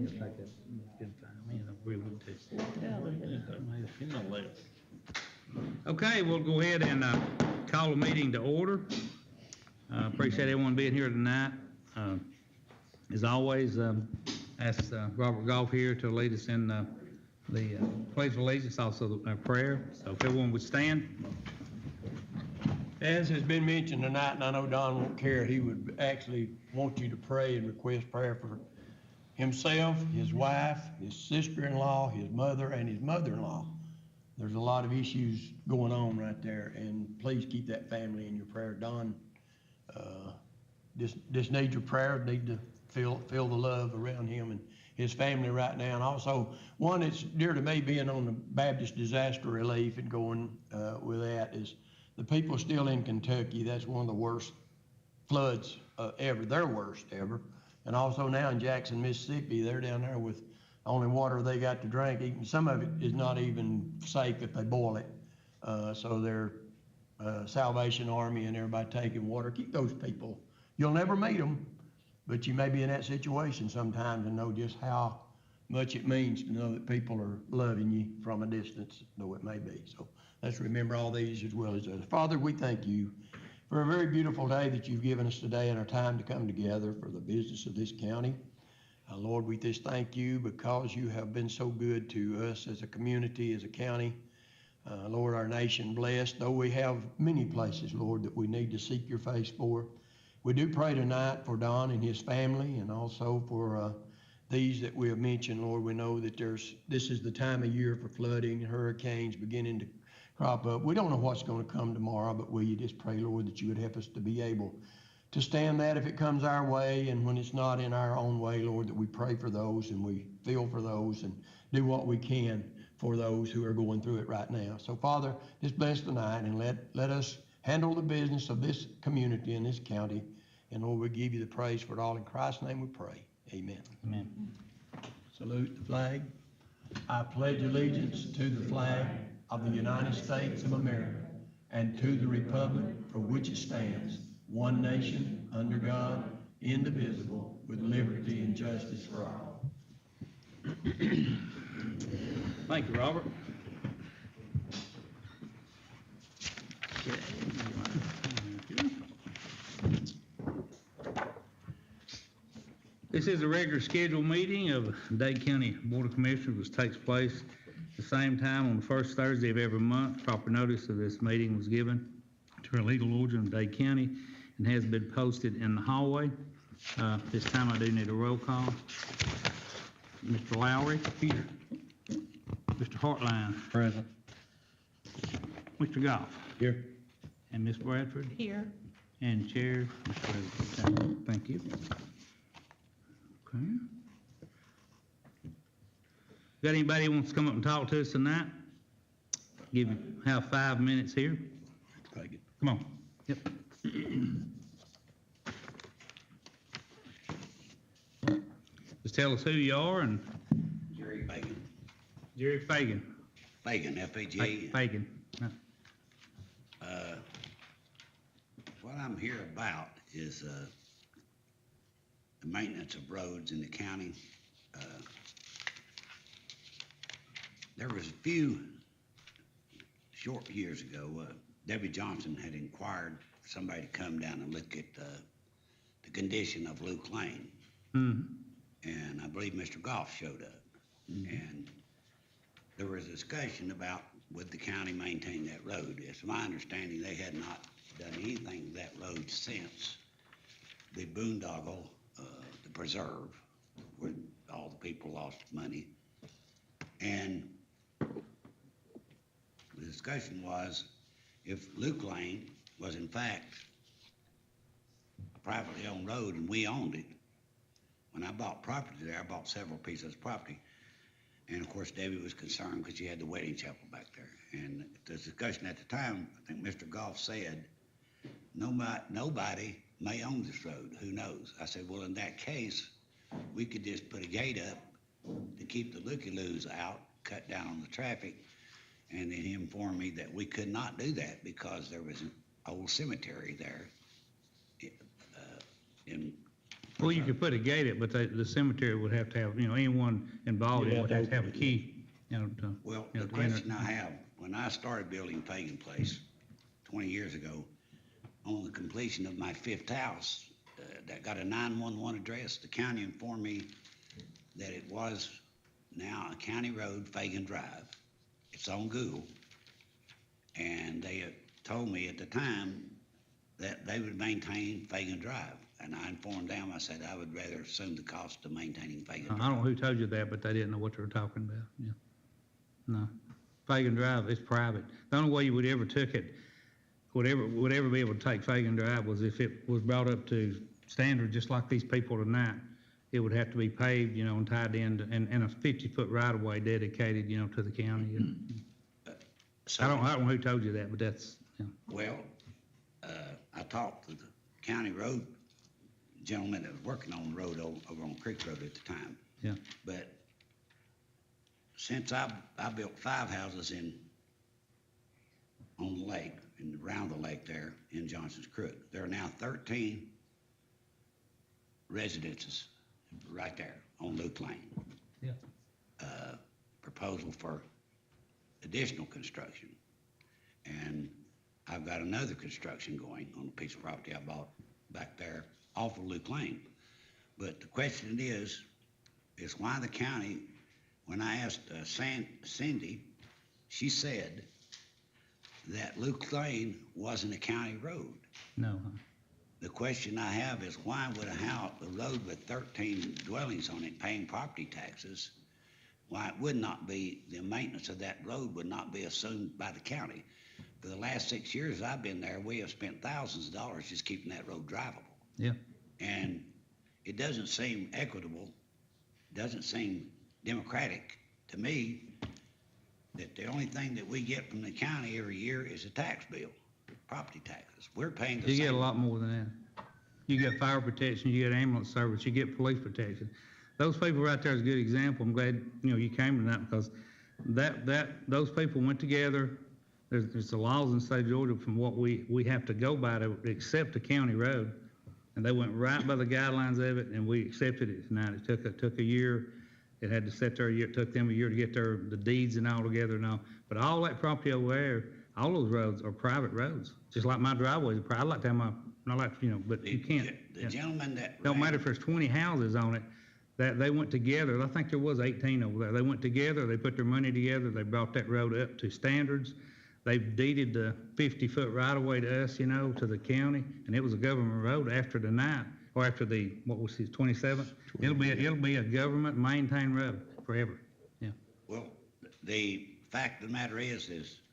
Yeah, take that, good time, you know, agree with too. Okay, we'll go ahead and, call the meeting to order. Appreciate everyone being here tonight. As always, ask, Robert Goff here to lead us in, the pledge of allegiance, also the prayer. So if everyone would stand. As has been mentioned tonight, and I know Don won't care, he would actually want you to pray and request prayer for himself, his wife, his sister-in-law, his mother, and his mother-in-law. There's a lot of issues going on right there, and please keep that family in your prayer. Don, just need your prayer, need to feel the love around him and his family right now. And also, one that's dear to me, being on the Baptist disaster relief and going with that, is the people still in Kentucky. That's one of the worst floods ever, their worst ever. And also now in Jackson, Mississippi, they're down there with only water they got to drink. Even some of it is not even safe if they boil it. So their Salvation Army and everybody taking water. Keep those people. You'll never meet them, but you may be in that situation sometimes and know just how much it means to know that people are loving you from a distance, though it may be. So let's remember all these as well as others. Father, we thank you for a very beautiful day that you've given us today and our time to come together for the business of this county. Lord, we just thank you because you have been so good to us as a community, as a county. Lord, our nation blessed, though we have many places, Lord, that we need to seek your face for. We do pray tonight for Don and his family and also for these that we have mentioned, Lord. We know that this is the time of year for flooding, hurricanes beginning to crop up. We don't know what's going to come tomorrow, but will you just pray, Lord, that you would help us to be able to stand that if it comes our way, and when it's not in our own way, Lord, that we pray for those and we feel for those and do what we can for those who are going through it right now. So, Father, just bless tonight and let us handle the business of this community and this county. And Lord, we give you the praise for it all. In Christ's name we pray. Amen. Amen. Salute the flag. I pledge allegiance to the flag of the United States of America and to the republic for which it stands, one nation, under God, indivisible, with liberty and justice for all. Thank you, Robert. This is a regular scheduled meeting of Dade County Board of Commissioners, which takes place at the same time on the first Thursday of every month. Proper notice of this meeting was given to our legal order in Dade County and has been posted in the hallway. This time I do need a roll call. Mr. Lowry. Here. Mr. Hartline. Present. Mr. Goff. Here. And Ms. Bradford. Here. And Chair, Mr. President. Thank you. Okay. Got anybody who wants to come up and talk to us tonight? Have 5 minutes here. Come on. Yep. Just tell us who you are and. Jerry Fagan. Jerry Fagan. Fagan, F-A-G-A-N. Fagan. What I'm here about is the maintenance of roads in the county. There was a few short years ago, Debbie Johnson had inquired for somebody to come down and look at the condition of Luke Lane. Mm-hmm. And I believe Mr. Goff showed up. Mm-hmm. And there was a discussion about would the county maintain that road. It's my understanding they had not done anything to that road since the boondoggle, the preserve, where all the people lost money. And the discussion was if Luke Lane was in fact a privately owned road and we owned it. When I bought property there, I bought several pieces of property. And of course, Debbie was concerned because she had the wedding chapel back there. And the discussion at the time, I think Mr. Goff said, nobody may own this road, who knows? I said, well, in that case, we could just put a gate up to keep the looky-loos out, cut down on the traffic. And then he informed me that we could not do that because there was an old cemetery there in Well, you could put a gate at, but the cemetery would have to have, anyone involved in it would have to have a key, Well, to the enter. question I have, when I started building Pagan Place 20 years ago, on the completion of my 5th house, that got a 911 address, the county informed me that it was now a county road, Fagan Drive. It's on Google. And they had told me at the time that they would maintain Fagan Drive. And I informed them, I said I would rather assume the cost of maintaining Fagan Drive. I don't know who told you that, but they didn't know what they were talking about, yeah. No. Fagan Drive is private. The only way you would ever took it, would ever be able to take Fagan Drive was if it was brought up to standard, just like these people tonight. It would have to be paved, and tied in, and a 50-foot right-of-way dedicated, to the county. Yeah. So, I don't know who told you that, but that's, well, I talked to the county road gentleman that was working on the road over on Creek Road at the time. Yeah. But since I built 5 houses on the lake and around the lake there in Johnson's Crook, there are now 13 residences right there on Luke Lane. Yeah. Proposal for additional construction. And I've got another construction going on a piece of property I bought back there off of Luke Lane. But the question is why the county, when I asked Cindy, she said that Luke Lane wasn't a county road. no. The question I have is why would a road with 13 dwellings on it paying property taxes, why it would not be, the maintenance of that road would not be assumed by the county? For the last 6 years I've been there, we have spent thousands of dollars just keeping that road drivable. Yeah. And it doesn't seem equitable, doesn't seem democratic to me that the only thing that we get from the county every year is a tax bill, property taxes. We're paying the same. You get a lot more than that. You get fire protection, you get ambulance service, you get police protection. Those people right there is a good example. I'm glad, you came tonight because those people went together. There's the laws in the state of Georgia from what we have to go by to accept a county road. And they went right by the guidelines of it, and we accepted it tonight. It took a year. It had to sit there a year. It took them a year to get the deeds and all together and all. But all that property over there, all those roads are private roads. Just like my driveway is private. I like to have but you can't. The gentleman that Don't matter if there's 20 houses on it, that they went together. I think there was 18 over there. They went together, they put their money together, they brought that road up to standards. They've deeded the 50-foot right-of-way to us, to the county, and it was a government road after the night, or after the, 27th? It'll be a government-maintained road forever, yeah. Well, the fact of the matter is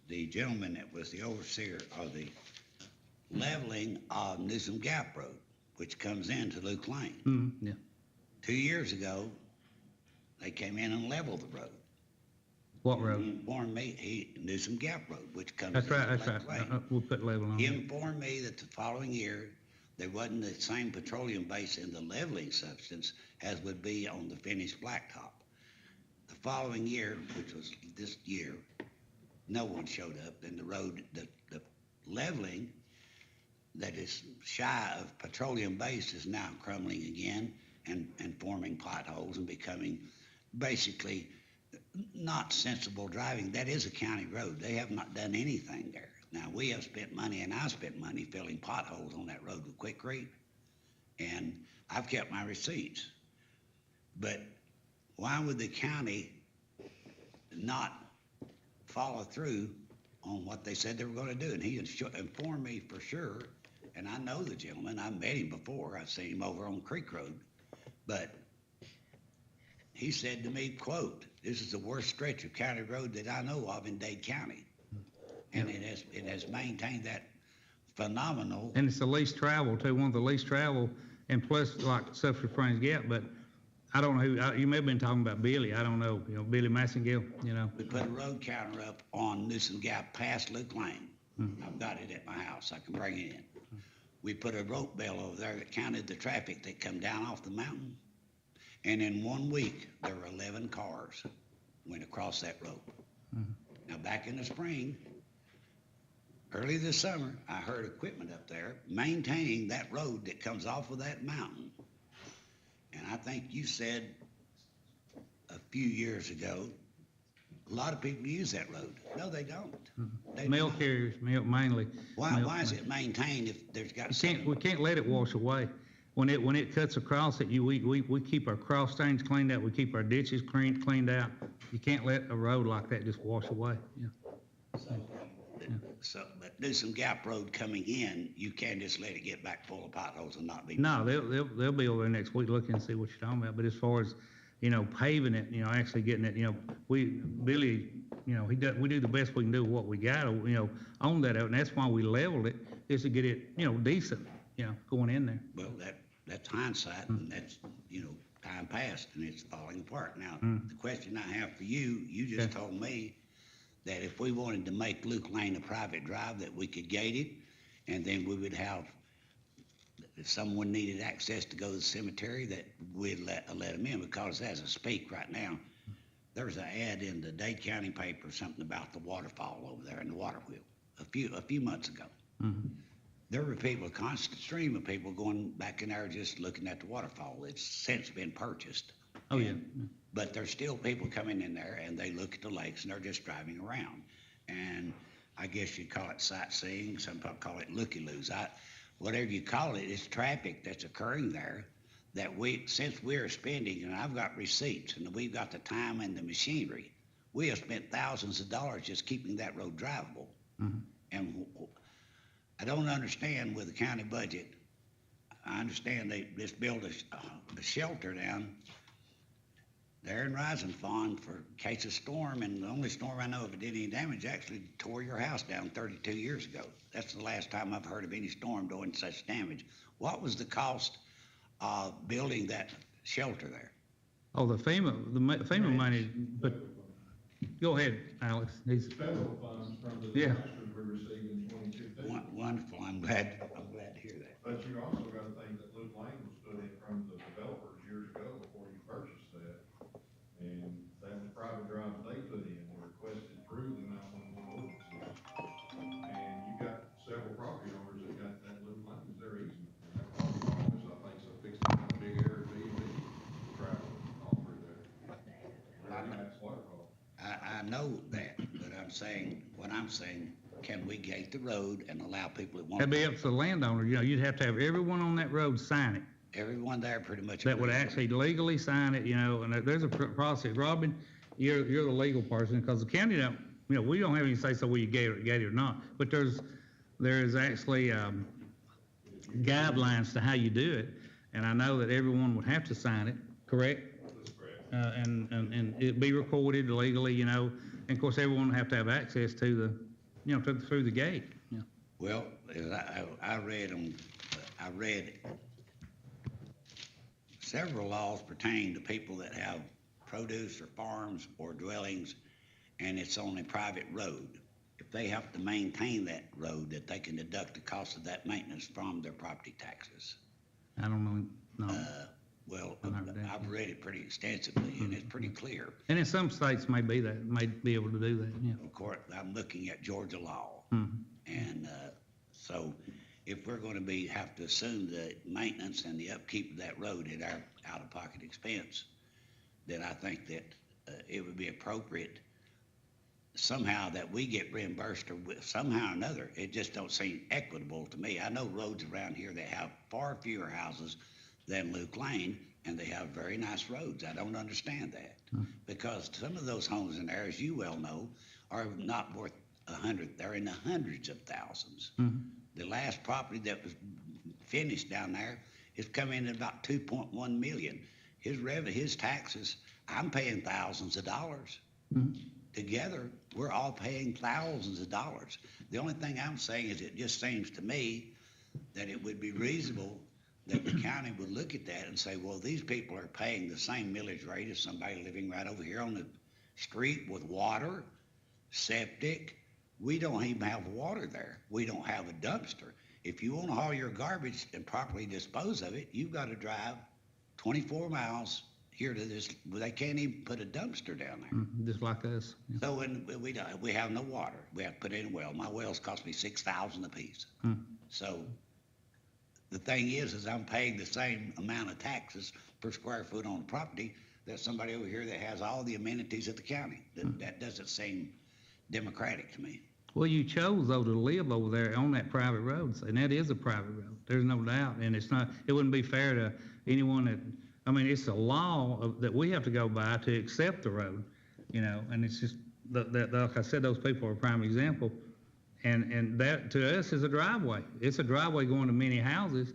the gentleman that was the overseer of the leveling of Newsom Gap Road, which comes into Luke Lane. Yeah. 2 years ago, they came in and leveled the road. What road? He informed me, Newsom Gap Road, which comes That's right, into that's Lake right. Lane. We'll put label on He it. informed me that the following year, there wasn't the same petroleum base in the leveling substance as would be on the finished blacktop. The following year, which was this year, no one showed up, and the road, the leveling that is shy of petroleum base is now crumbling again and forming potholes and becoming basically not sensible driving. That is a county road. They have not done anything there. Now, we have spent money, and I spent money filling potholes on that road with Quikrete, and I've kept my receipts. But why would the county not follow through on what they said they were going to do? And he informed me for sure, and I know the gentleman. I met him before. I've seen him over on Creek Road. But he said to me, quote, "This is the worst stretch of county road that I know of in Dade County." And it has maintained that phenomenal. And it's the least traveled too, one of the least traveled, and plus like Sulphur Springs Gap, but I don't know who, you may have been talking about Billy, I don't know, Billy Massengill, We put a road counter up on Newsom Gap past Luke Lane. I've got it at my house, I can bring it in. We put a rope bell over there that counted the traffic that come down off the mountain. And in 1 week, there were 11 cars went across that road. Now, back in the spring, early this summer, I heard equipment up there maintaining that road that comes off of that mountain I think you said a few years ago, a lot of people use that road. No, they don't. They do Mail not. carriers, mainly. Why is it maintained if there's got something? We can't let it wash away. When it cuts across it, we keep our cross stains cleaned out, we keep our ditches cleaned out. You can't let a road like that just wash away, yeah. So, but do some gap road coming in, you can't just let it get back full of potholes and not be. No, they'll be over there next week looking and see what you're talking about, but as far as, paving it, actually getting it, Billy, we do the best we can do with what we got, on that, and that's why we leveled it, is to get it, decent, going in there. Well, that's hindsight, and that's, time passed, and it's falling apart. Now, the question I have for you, you just told me that if we wanted to make Luke Lane a private drive, that we could gate it, and then we would have, if someone needed access to go to the cemetery, that we'd let them in, because as I speak right now, there's an ad in the Dade County paper, something about the waterfall over there in the water wheel, a few months ago. There were people, a constant stream of people going back in there just looking at the waterfall. It's since been purchased. Oh, yeah. But there's still people coming in there and they look at the lakes and they're just driving around. And I guess you'd call it sightseeing. Some people call it looky-loos. Whatever you call it, it's traffic that's occurring there that since we're spending, and I've got receipts and we've got the time and the machinery, we have spent thousands of dollars just keeping that road drivable. And I don't understand with the county budget. I understand they just built a shelter down there in Rising Pond for case of storm, and the only storm I know of that did any damage actually tore your house down 32 years ago. That's the last time I've heard of any storm doing such damage. What was the cost of building that shelter there? Oh, the FEMA money, but, go ahead, Alex. Federal funds from the Yeah. disasters we received in 2015. Wonderful, I'm glad to hear that. But you also got to think that Luke Lane was put in from the developers years ago before you purchased that. And that was private drives they put in, were requested through the 911 ordinances. And you got several property owners that got that Luke Lane as their easement. And that property owners, I think, so fixed to have a big Airbnb travel all through there. That's waterfall. I know that, but what I'm saying, can we gate the road and allow people that want? That'd be up to the landowner, you'd have to have everyone on that road sign it. Everyone there pretty much. That would agrees. actually legally sign it, and there's a process. Robin, you're the legal person, because the county don't, we don't have any say so whether you gate it or not. But there's actually guidelines to how you do it, and I know that everyone would have to sign it, correct? That's correct. And it'd be recorded legally, and of course, everyone would have to have access to the, through the gate, Well, as I read several laws pertaining to people that have produce or farms or dwellings, and it's on a private road. If they have to maintain that road, that they can deduct the cost of that maintenance from their property taxes. I don't know, no. Well, I've heard that, I've read it pretty extensively, and it's pretty clear. And in some states may be able to do that, yeah. Of course, I'm looking at Georgia law. Mhm. And so if we're going to have to assume the maintenance and the upkeep of that road at our out-of-pocket expense, then I think that it would be appropriate somehow that we get reimbursed, or somehow or another. It just don't seem equitable to me. I know roads around here that have far fewer houses than Luke Lane, and they have very nice roads. I don't understand that. Because some of those homes in there, as you well know, are not worth 100, they're in the hundreds of thousands. The last property that was finished down there is coming in at about 2.1 million. His taxes, I'm paying thousands of dollars. Together, we're all paying thousands of dollars. The only thing I'm saying is it just seems to me that it would be reasonable that the county would look at that and say, well, these people are paying the same millage rate as somebody living right over here on the street with water, septic. We don't even have water there. We don't have a dumpster. If you want to haul your garbage and properly dispose of it, you've got to drive 24 miles here to this. They can't even put a dumpster down there. Just like us. Yeah. So we have no water. We have to put in a well. My wells cost me $6,000 a piece. So the thing is I'm paying the same amount of taxes per square foot on property, there's somebody over here that has all the amenities of the county. That doesn't seem democratic to me. Well, you chose though to live over there on that private road, and that is a private road, there's no doubt, and it's not, it wouldn't be fair to anyone that, I mean, it's a law that we have to go by to accept the road, you know, and it's just, like I said, those people are a prime example, and that to us is a driveway. It's a driveway going to many houses,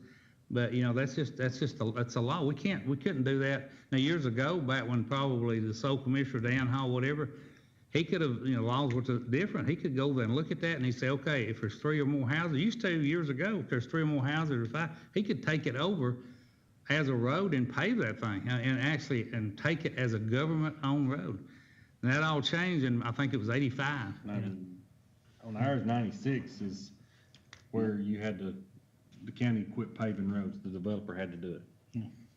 but you know, that's a law. We couldn't do that. Now, years ago, back when probably the sole commissioner, Dan Hall, whatever, he could have, you know, laws were different. He could go there and look at that and he'd say, okay, if there's 3 or more houses, used to years ago, if there's 3 or more houses or 5, he could take it over as a road and pave that thing and take it as a government-owned road. And that all changed in, I think it was 85. On ours, 96 is where you had the county quit paving roads, the developer had to do it.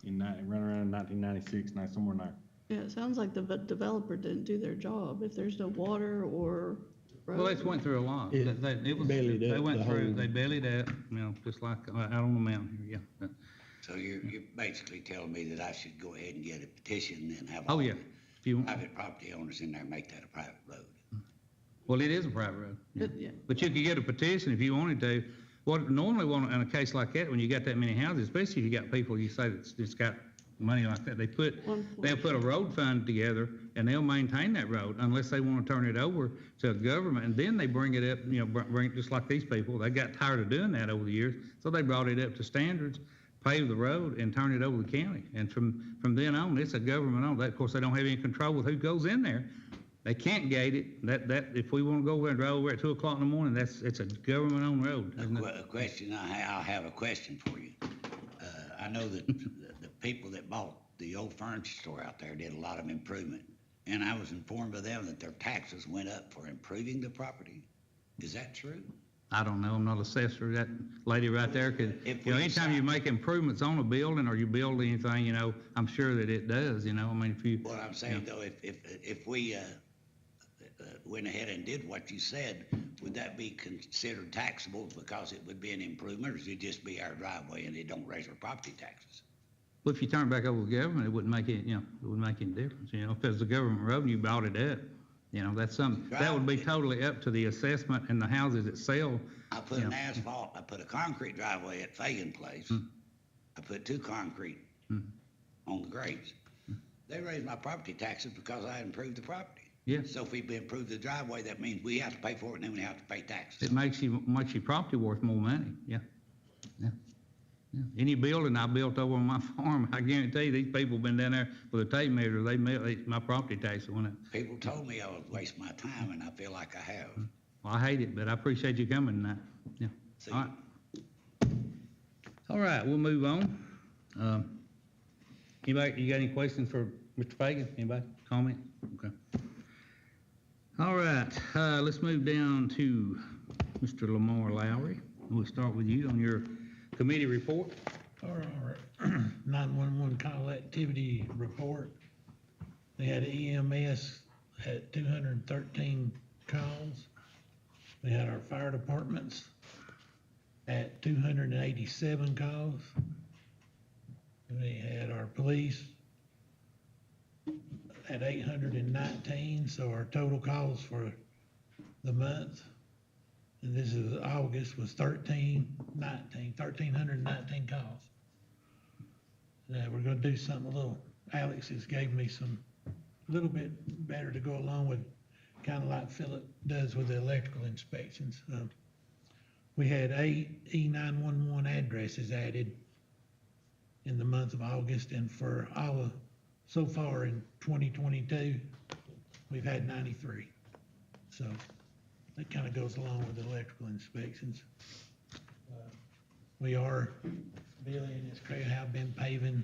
Run around in 1996, somewhere in there. Yeah, it sounds like the developer didn't do their job. If there's no water or road. Well, they went through a lot. It It was, bellied they up went the through, whole- they bellied up, you know, just like out on the mountain here, yeah. So you're basically telling me that I should go ahead and get a petition and have Oh, all yeah. the If you, private property owners in there make that a private road. well, it is a private road. Yeah. But you could get a petition if you wanted to. What normally in a case like that, when you got that many houses, especially if you got people you say that's just got money like that, they'll put a road fund together and they'll maintain that road unless they want to turn it over to a government, and then they bring it up, you know, bring just like these people. They got tired of doing that over the years, so they brought it up to standards, pave the road and turn it over to the county. And from then on, it's a government owned. Of course, they don't have any control with who goes in there. They can't gate it. That if we want to go over and drive over at 2 o'clock in the morning, it's a government-owned road. A question I'll have a question for you. I know that the people that bought the old furniture store out there did a lot of improvement, and I was informed by them that their taxes went up for improving the property. Is that true? I don't know. I'm not an assessor. That lady right there could, If you know, we anytime you decide- make improvements on a building or you build anything, you know, I'm sure that it does, you know. I mean, if you. What I'm saying though, if we went ahead and did what you said, would that be considered taxable because it would be an improvement, or should it just be our driveway and it don't raise our property taxes? Well, if you turn it back over to the government, it wouldn't make it, you know, it wouldn't make any difference, you know. If it's a government road and you bought it up, you know, that's something, that would be totally up to the assessment and the houses that sell. I put an asphalt, I put a concrete driveway at Fagan Place. I put 2 concrete on the grades. They raised my property taxes because I improved the property. Yeah. So if we improve the driveway, that means we have to pay for it and then we have to pay taxes. It makes your property worth more money, yeah. Any building I built over on my farm, I guarantee you, these people been down there with a tape measure, my property tax went up. People told me I would waste my time, and I feel like I have. Well, I hate it, but I appreciate you coming tonight, yeah. See All right. All right, we'll move on. Anybody, you got any questions for Mr. Fagan? Anybody, comment? Okay. All right, let's move down to Mr. Lamar Lowry. We'll start with you on your committee report. Our 911 call activity report. They had EMS at 213 calls. We had our fire departments at 287 calls. We had our police at 819, so our total calls for the month, and this is August, was 1,319 calls. Now, we're gonna do something a little, Alex has gave me some, a little bit better to go along with, kind of like Philip does with the electrical inspections. We had 8 E911 addresses added in the month of August, and for so far in 2022, we've had 93. So that kind of goes along with the electrical inspections. Billy and his crew have been paving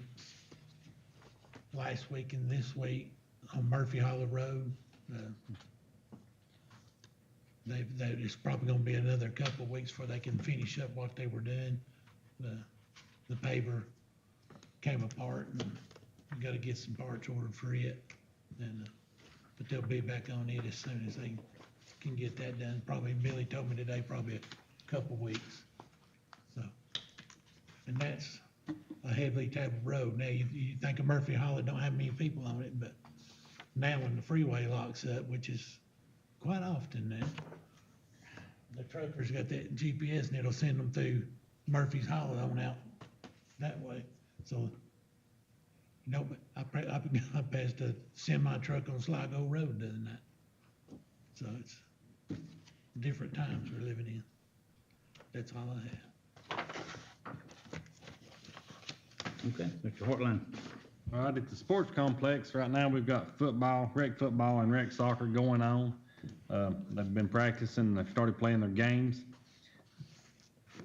last week and this week on Murphy Hollow Road. It's probably gonna be another couple of weeks before they can finish up what they were doing. The paver came apart, and we gotta get some parts ordered for it. And, but they'll be back on it as soon as they can get that done. Probably, Billy told me today, probably a couple weeks. So, and that's a heavily traveled road. Now, you think of Murphy Hall, it don't have many people on it, but now when the freeway locks up, which is quite often now, the truckers got that GPS and it'll send them through Murphy's Hollow on out that way. So, you know, but I passed a semi truck on Sligo Road the other night. So it's different times we're living in. That's all I have. Okay, Mr. Hartline. All right, at the sports complex, right now, we've got football, rec football and rec soccer going on. They've been practicing, they've started playing their games.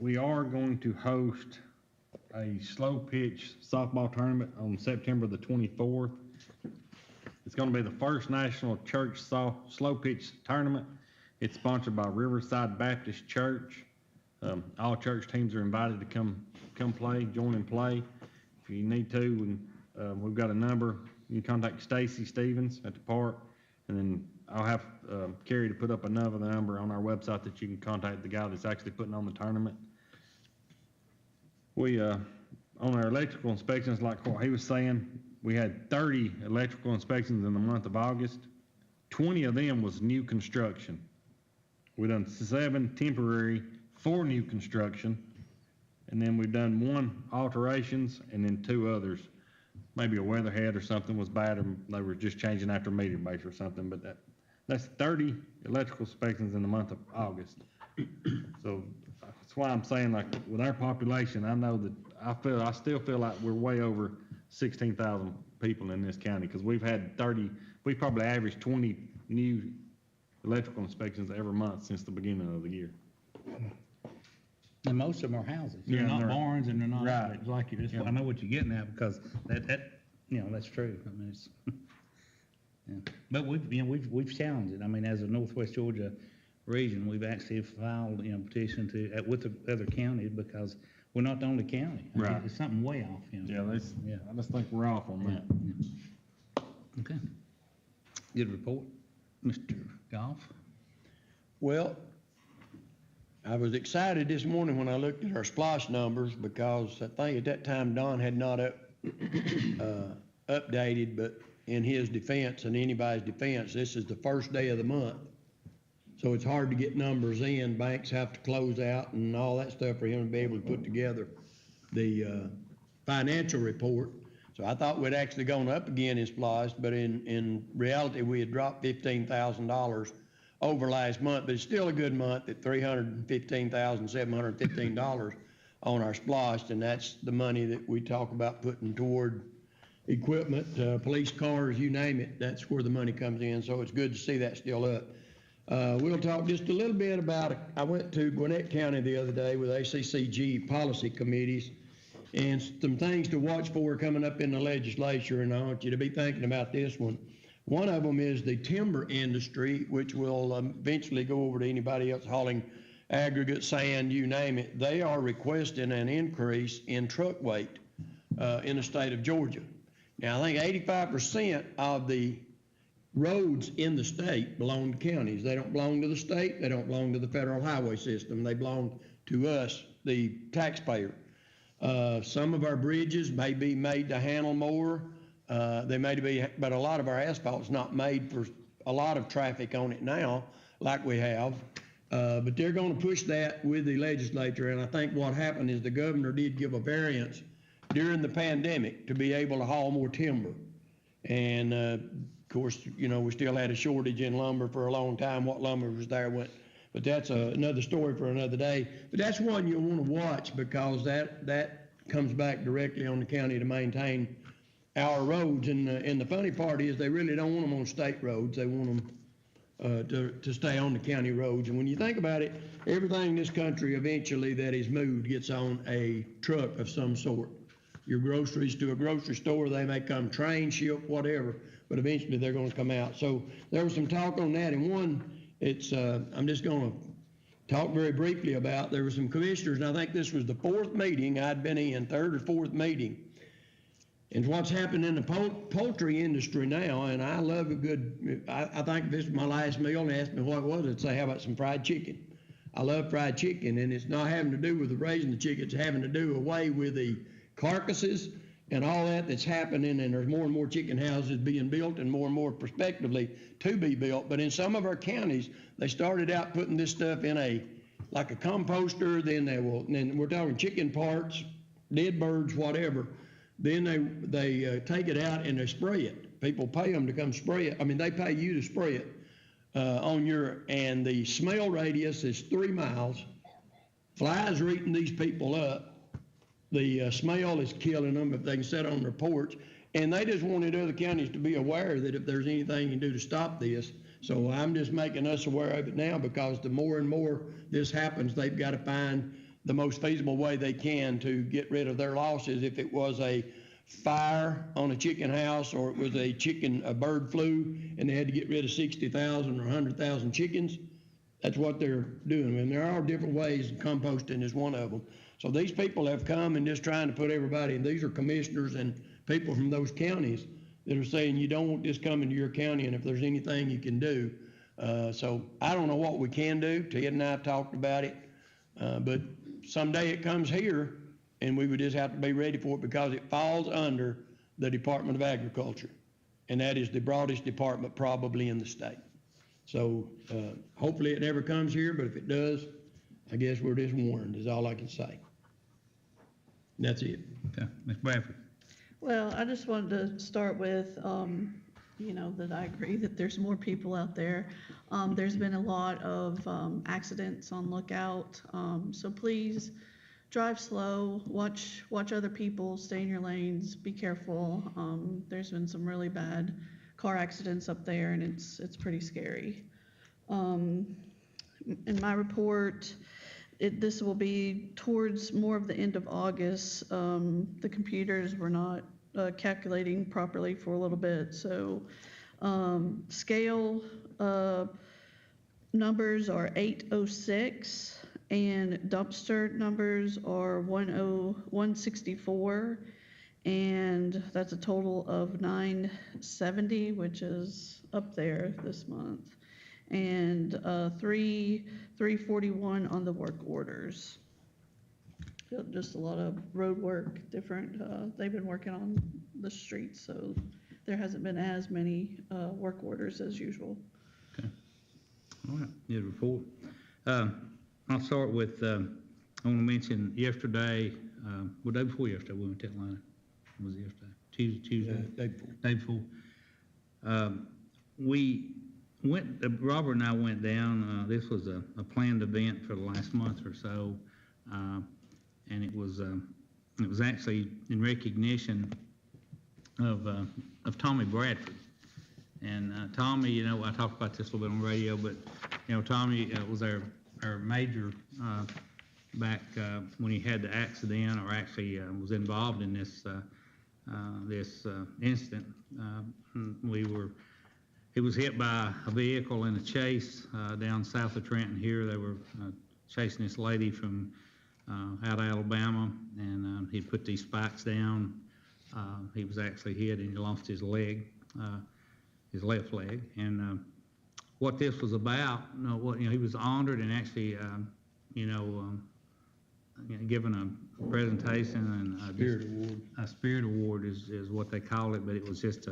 We are going to host a slow pitch softball tournament on September the 24th. It's gonna be the first national church slow pitch tournament. It's sponsored by Riverside Baptist Church. All church teams are invited to come play, join and play. If you need to, we've got a number. You can contact Stacy Stevens at the park, and then I'll have Carrie to put up another number on our website that you can contact the guy that's actually putting on the tournament. We, on our electrical inspections, like what he was saying, we had 30 electrical inspections in the month of August. 20 of them was new construction. We done 7 temporary, 4 new construction, and then we've done 1 alterations and then 2 others. Maybe a weatherhead or something was bad, or they were just changing after meter base or something, but that's 30 electrical inspections in the month of August. So that's why I'm saying, like, with our population, I know that I still feel like we're way over 16,000 people in this county, because we've probably averaged 20 new electrical inspections every month since the beginning of the year. And most of them are houses. They're Yeah, not they're- barns, and they're not, Right. like you just, Yeah. I know what you're getting at, because that, you know, that's true. I mean, it's, yeah. But we've challenged it. I mean, as a Northwest Georgia region, we've actually filed, petition with the other counties, because we're not the only county. I mean, Right. It's something way off, Yeah, Yeah. I just think we're off on that. Yeah. Okay. Good report. Mr. Goff? Well, I was excited this morning when I looked at our SPOS numbers, because I think at that time Don had not updated, but in his defense and anybody's defense, this is the first day of the month. So it's hard to get numbers in. Banks have to close out and all that stuff for him to be able to put together the financial report. So I thought we'd actually gone up again in SPOS, but in reality, we had dropped $15,000 over last month, but it's still a good month at $315,715 on our SPOS, and that's the money that we talk about putting toward equipment, police cars, you name it. That's where the money comes in, so it's good to see that still up. We'll talk just a little bit about, I went to Gwinnett County the other day with ACCG policy committees, and some things to watch for coming up in the legislature, and I want you to be thinking about this one. One of them is the timber industry, which will eventually go over to anybody else hauling aggregate, sand, you name it. They are requesting an increase in truck weight in the state of Georgia. Now, I think 85% of the roads in the state belong to counties. They don't belong to the state. They don't belong to the federal highway system. They belong to us, the taxpayer. Some of our bridges may be made to handle more. They may be, but a lot of our asphalt's not made for a lot of traffic on it now, like we have. But they're going to push that with the legislature, and I think what happened is the governor did give a variance during the pandemic to be able to haul more timber. And of course, we still had a shortage in lumber for a long time. What lumber was there went, but that's another story for another day. But that's one you'll want to watch, because that comes back directly on the county to maintain our roads. And the funny part is they really don't want them on state roads. They want them to stay on the county roads. And when you think about it, everything in this country eventually that is moved gets on a truck of some sort. Your groceries to a grocery store, they may come train, ship, whatever, but eventually they're going to come out. So there was some talk on that. And one, I'm just going to talk very briefly about, there were some commissioners, and I think this was the 4th meeting I'd been in, 3rd or 4th meeting. And what's happened in the poultry industry now, and I love a good, I think if this was my last meal and asked me what it was, I'd say, how about some fried chicken? I love fried chicken, and it's not having to do with the raising the chicken, it's having to do away with the carcasses and all that's happening, and there's more and more chicken houses being built and more prospectively to be built. But in some of our counties, they started out putting this stuff in like a composter, then we're talking chicken parts, dead birds, whatever. Then they take it out and they spray it. People pay them to come spray it. I mean, they pay you to spray it and the smell radius is 3 miles. Flies are eating these people up. The smell is killing them if they can sit on their porch. And they just wanted other counties to be aware that if there's anything you can do to stop this. So I'm just making us aware of it now, because the more and more this happens, they've got to find the most feasible way they can to get rid of their losses. If it was a fire on a chicken house, or it was a bird flu, and they had to get rid of 60,000 or 100,000 chickens, that's what they're doing. And there are different ways, and composting is one of them. So these people have come and just trying to put everybody, and these are commissioners and people from those counties that are saying you don't want this coming to your county, and if there's anything you can do. So I don't know what we can do. Ted and I have talked about it, but someday it comes here, and we would just have to be ready for it, because it falls under the Department of Agriculture, and that is the broadest department probably in the state. So hopefully it never comes here, but if it does, I guess we're just warned, is all I can say. And that's it. Okay, Ms. Bradford. Well, I just wanted to start with, that I agree that there's more people out there. There's been a lot of accidents on Lookout, so please drive slow, watch other people, stay in your lanes, be careful. There's been some really bad car accidents up there, and it's pretty scary. In my report, this will be towards more of the end of August. The computers were not calculating properly for a little bit, so scale numbers are 806 and dumpster numbers are 164, and that's a total of 970, which is up there this month, and 341 on the work orders. Just a lot of road work, different, they've been working on the streets, so there hasn't been as many work orders as usual. Okay. All right, good report. I'll start with, I want to mention yesterday, day before yesterday, we went to Atlanta. Was it yesterday? Tuesday? Day before. We went, Robert and I went down, this was a planned event for the last month or so, and it was actually in recognition of Tommy Bradford. And Tommy, I talked about this a little bit on the radio, but Tommy was our major back when he had the accident, or actually was involved in this incident. He was hit by a vehicle in a chase down south of Trenton here. They were chasing this lady from out of Alabama, and he put these spikes down. He was actually hit and he lost his leg, his left leg. And what this was about, he was honored and actually, given a presentation, and a spirit award is what they call it. But it was just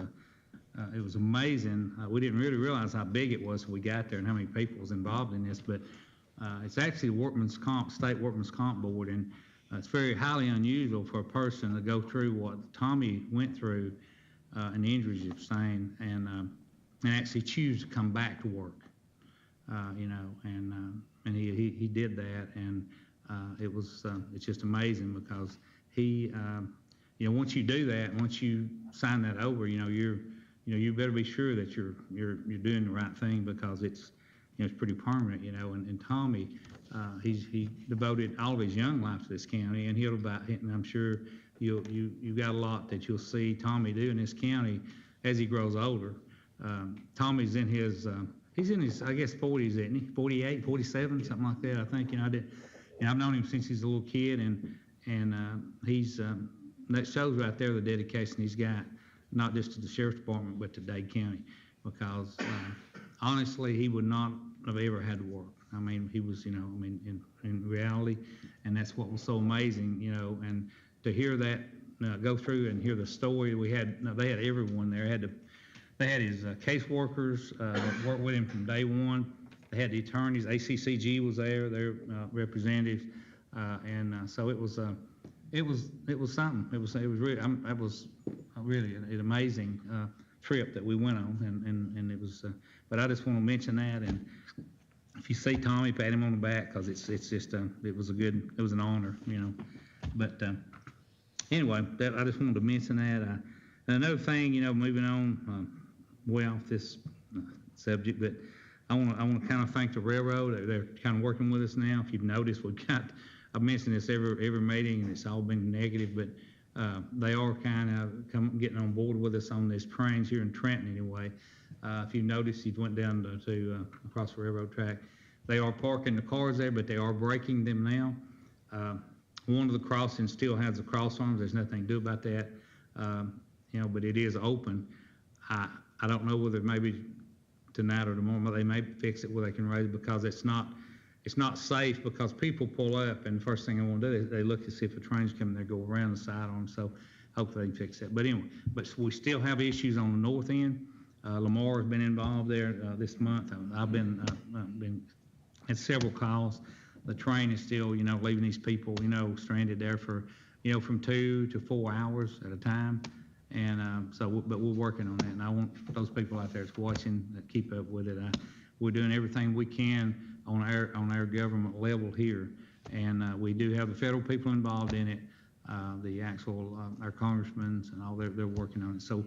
it was amazing. We didn't really realize how big it was when we got there and how many people was involved in this. But it's actually state workman's comp board, and it's very highly unusual for a person to go through what Tommy went through and the injuries he sustained, and actually choose to come back to work. And he did that, and it's just amazing, because he, once you do that, once you sign that over, you better be sure that you're doing the right thing, because it's pretty permanent, and Tommy, he devoted all of his young life to this county, and and I'm sure you've got a lot that you'll see Tommy do in this county as he grows older. Tommy's in his, he's in his, I guess, 40s, isn't he? 48, 47, something like that, I think. I've known him since he's a little kid, and he's, that shows right there the dedication he's got, not just to the sheriff's department, but to Dade County, because honestly, he would not have ever had to work. I mean, he was, in reality, and that's what was so amazing, and to hear that go through and hear the story. They had everyone there. They had his caseworkers work with him from day one. They had the attorneys. ACCG was there, their representatives, and so it was something. It was really it was really an amazing trip that we went on, and it was. But I just want to mention that, and if you see Tommy, pat him on the back, because it's just it was an honor, you know. But anyway, I just wanted to mention that. And another thing, you know, moving on way off this subject, but I want to kind of thank the railroad. They're kind of working with us now. If you've noticed, I've mentioned this every meeting, and it's all been negative, but they are kind of getting on board with us on this trains here in Trenton anyway. If you noticed, you went down to across the railroad track. They are parking the cars there, but they are braking them now. One of the crossings still has the cross arms. There's nothing to do about that, you know, but it is open. I don't know whether maybe tonight or tomorrow they may fix it where they can raise it, because it's not safe, because people pull up and the first thing they want to do is they look to see if a train's coming, they go around the side on them. So hopefully they can fix that. But anyway, we still have issues on the north end. Lamar has been involved there this month. I've been had several calls. The train is still, you know, leaving these people, you know, stranded there for, you know, from 2 to 4 hours at a time. And but we're working on that. And I want those people out there that's watching to keep up with it. We're doing everything we can on our government level here. And we do have the federal people involved in it, the actual, our congressmen and all, they're working on it. So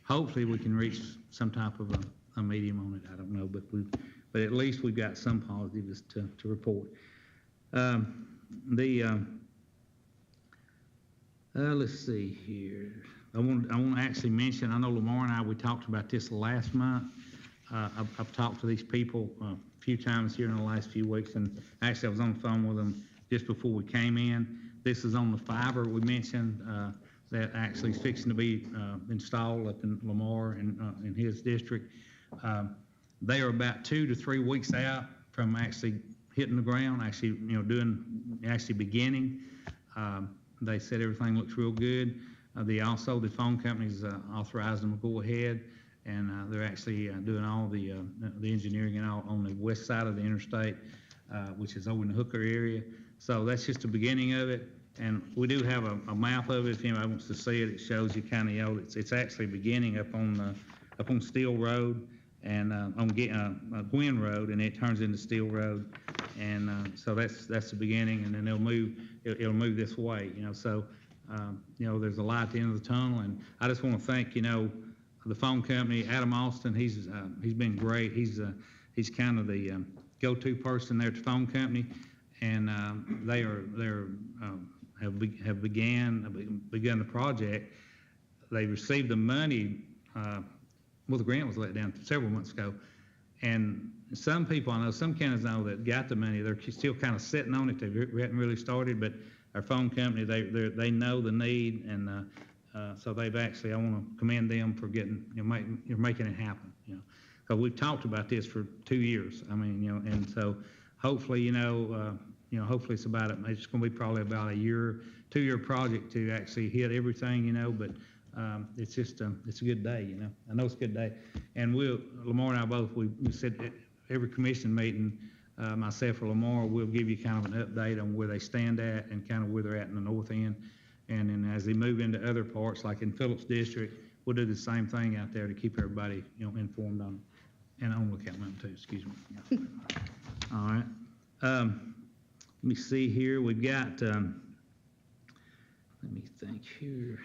hopefully we can reach some type of a medium on it. I don't know, but at least we've got some positives to report. Let's see here. I want to actually mention, I know Lamar and I, we talked about this last month. I've talked to these people a few times here in the last few weeks, and actually I was on the phone with them just before we came in. This is on the fiber we mentioned that actually is fixing to be installed up in Lamar and in his district. They are about 2 to 3 weeks out from actually hitting the ground, actually, you know, beginning. They said everything looks real good. The phone companies authorized them to go ahead, and they're actually doing all the engineering and all on the west side of the interstate, which is over in the Hooker area. So that's just the beginning of it. And we do have a map of it. If anybody wants to see it, it shows you kind of, you know, it's actually beginning up on Steel Road and on Gwynn Road, and it turns into Steel Road. And so that's the beginning, and then it'll move this way, you know. So you know, there's a light at the end of the tunnel, and I just want to thank, you know, the phone company, Adam Austin. He's been great. He's kind of the go-to person there at the phone company, and they have begun the project. They received the money. Well, the grant was let down several months ago, and some people I know, some counties know that got the money. They're still kind of sitting on it. They haven't really started, but our phone company, they know the need, and so they've actually, I want to commend them for getting, you know, making it happen, you know, because we've talked about this for 2 years. I mean, you know, and so hopefully, you know, hopefully it's going to be probably about a 2-year project to actually hit everything, you know, but it's just, it's a good day, you know. I know it's a good day. And Lamar and I both, we said at every commission meeting, myself or Lamar, we'll give you kind of an update on where they stand at and kind of where they're at in the north end. And then as they move into other parts, like in Phillips District, we'll do the same thing out there to keep everybody, you know, informed on, and on Lookout Mountain too, excuse me. Yeah. All right. Let me see here. We've got, let me think here.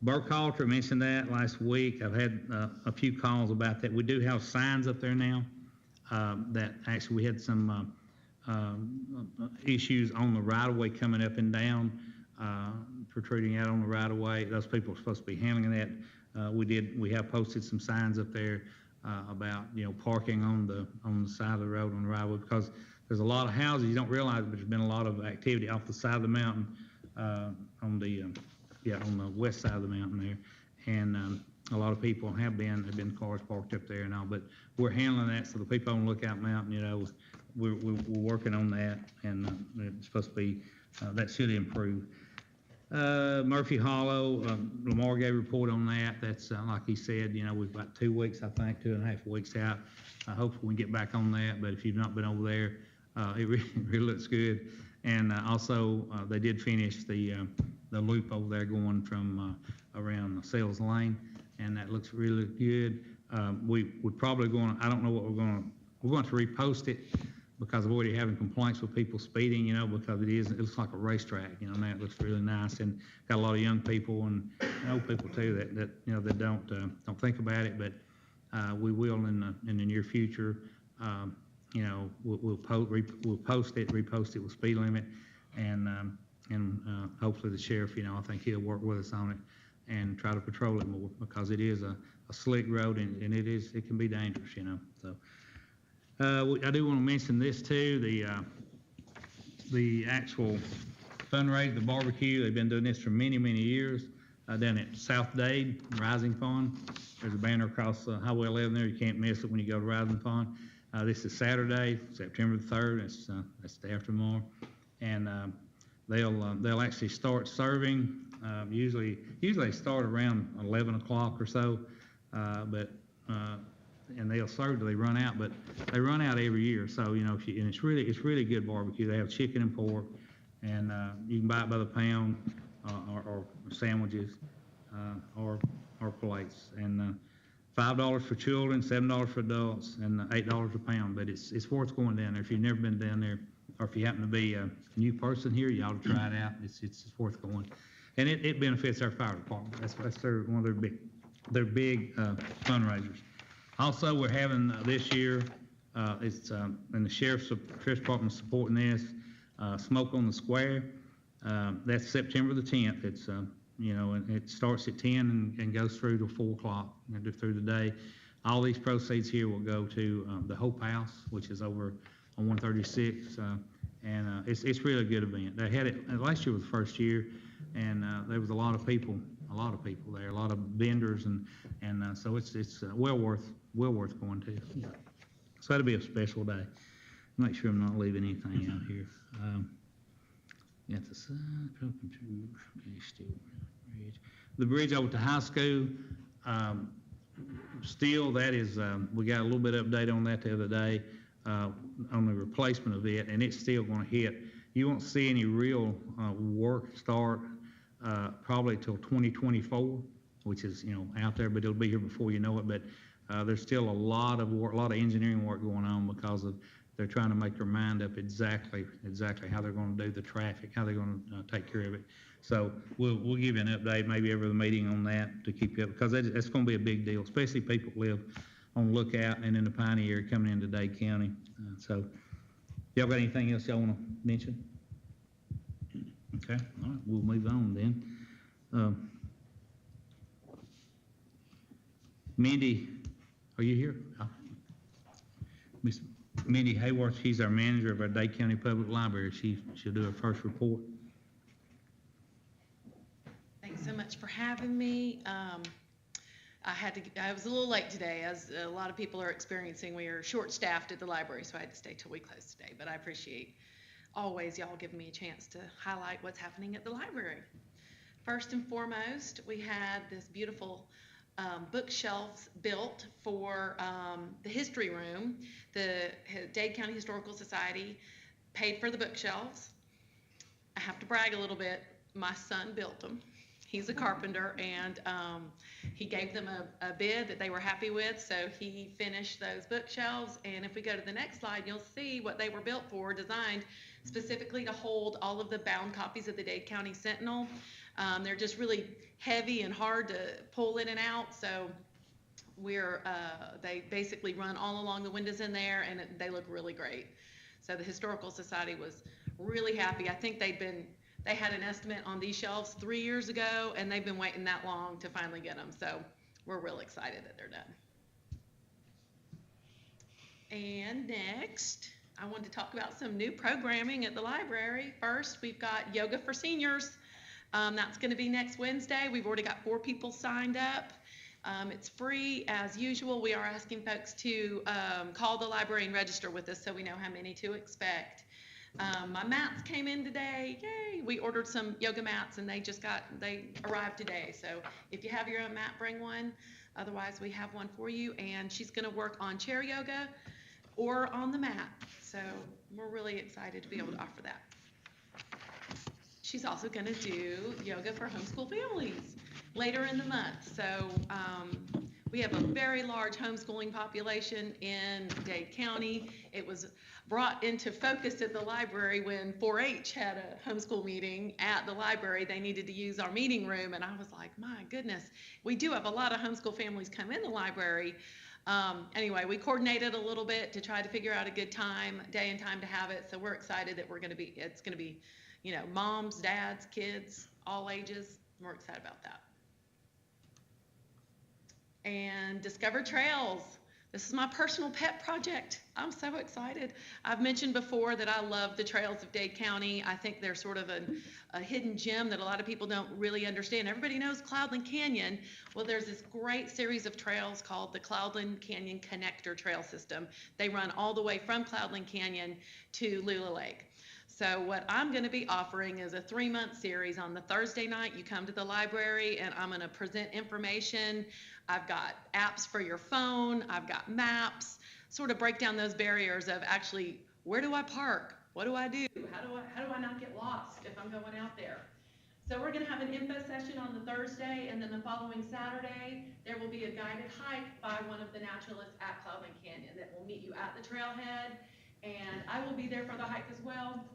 Burkhalter, mentioned that last week. I've had a few calls about that. We do have signs up there now that actually we had some issues on the right-of-way coming up and down, protruding out on the right-of-way. Those people are supposed to be handling that. We have posted some signs up there about, you know, parking on the side of the road on the right-of-way, because there's a lot of houses. You don't realize it, but there's been a lot of activity off the side of the mountain on the west side of the mountain there, and a lot of people have been cars parked up there and all, but we're handling that. So the people on Lookout Mountain, you know, we're working on that, and it's supposed to be that should improve. Murphy Hollow, Lamar gave a report on that. That's, like he said, you know, we've got 2 weeks, I think, 2.5 weeks out. Hopefully we can get back on that, but if you've not been over there, it really looks good. And also, they did finish the loop over there going from around Sales Lane, and that looks really good. We're probably going, I don't know what we're going to repost it, because of already having complaints with people speeding, you know, because it looks like a racetrack, you know, and that looks really nice, and got a lot of young people and old people too that you know, that don't think about it, but we will in the near future. You know, we'll post it, repost it with speed limit, and hopefully the sheriff, you know, I think he'll work with us on it and try to patrol it more, because it is a slick road, and it can be dangerous, you know, so. I do want to mention this too, the actual fundraiser, the barbecue. They've been doing this for many, many years down at South Dade, Rising Pond. There's a banner across Highway 11 there. You can't miss it when you go to Rising Pond. This is Saturday, September the 3rd. That's the day after tomorrow. And they'll actually start serving. Usually they start around 11 o'clock or so, and they'll serve till they run out, but they run out every year. So, you know, and it's really good barbecue. They have chicken and pork, and you can buy it by the pound, or sandwiches, or plates. And $5 for children, $7 for adults, and $8 a pound. But it's worth going down there. If you've never been down there, or if you happen to be a new person here, you ought to try it out. It's worth going. And it benefits our fire department. That's one of their big fundraisers. Also, we're having this year, and the Sheriff's Department supporting this, Smoke on the Square. That's September the 10th. It's, you know, and it starts at 10 and goes through to 4 o'clock through the day. All these proceeds here will go to the Hope House, which is over on 136, and it's really a good event. They had it, last year was the first year, and there was a lot of people there, a lot of vendors, and so it's well worth going to. So that'll be a special day. Make sure I'm not leaving anything out here. The bridge over to high school, still that is, we got a little bit of update on that the other day, on the replacement of it, and it's still going to hit. You won't see any real work start probably till 2024, which is, you know, out there, but it'll be here before you know it. But there's still a lot of work, a lot of engineering work going on, because they're trying to make their mind up exactly how they're going to do the traffic, how they're going to take care of it. So we'll give you an update maybe every meeting on that to keep you up, because that's going to be a big deal, especially people who live on Lookout and in the Piney area coming into Dade County. So y'all got anything else y'all want to mention? Okay, all right, we'll move on then. Mindy, are you here? Miss Mindy Hayworth, she's our manager of our Dade County Public Library. She'll do her first report. Thanks so much for having me. I was a little late today, as a lot of people are experiencing. We are short-staffed at the library, so I had to stay till we close today, but I appreciate always y'all giving me a chance to highlight what's happening at the library. First and foremost, we had this beautiful bookshelves built for the history room. The Dade County Historical Society paid for the bookshelves. I have to brag a little bit. My son built them. He's a carpenter, and he gave them a bid that they were happy with, so he finished those bookshelves. And if we go to the next slide, you'll see what they were built for, designed specifically to hold all of the bound copies of the Dade County Sentinel. They're just really heavy and hard to pull in and out, so they basically run all along the windows in there, and they look really great. So the Historical Society was really happy. I think they had an estimate on these shelves 3 years ago, and they've been waiting that long to finally get them. So we're real excited that they're done. And next, I wanted to talk about some new programming at the library. First, we've got Yoga for Seniors. That's going to be next Wednesday. We've already got 4 people signed up. It's free as usual. We are asking folks to call the library and register with us so we know how many to expect. My mats came in today, yay! We ordered some yoga mats and they arrived today. So if you have your own mat, bring one. Otherwise, we have one for you. And she's gonna work on chair yoga or on the mat. So we're really excited to be able to offer that. She's also gonna do yoga for homeschool families later in the month. So we have a very large homeschooling population in Dade County. It was brought into focus at the library when 4-H had a homeschool meeting at the library. They needed to use our meeting room, and I was like, my goodness, we do have a lot of homeschool families come in the library. Anyway, we coordinated a little bit to try to figure out a good time, day and time to have it. So we're excited that it's gonna be, you know, moms, dads, kids, all ages. We're excited about that. And Discover Trails. This is my personal pet project. I'm so excited. I've mentioned before that I love the trails of Dade County. I think they're sort of a hidden gem that a lot of people don't really understand. Everybody knows Cloudland Canyon. Well, there's this great series of trails called the Cloudland Canyon Connector Trail System. They run all the way from Cloudland Canyon to Lula Lake. So what I'm gonna be offering is a 3-month series. On the Thursday night, you come to the library and I'm gonna present information. I've got apps for your phone, I've got maps, sort of break down those barriers of actually, where do I park? What do I do? How do I not get lost if I'm going out there? So we're gonna have an info session on the Thursday, and then the following Saturday, there will be a guided hike by one of the naturalists at Cloudland Canyon that will meet you at the trailhead. And I will be there for the hike as well,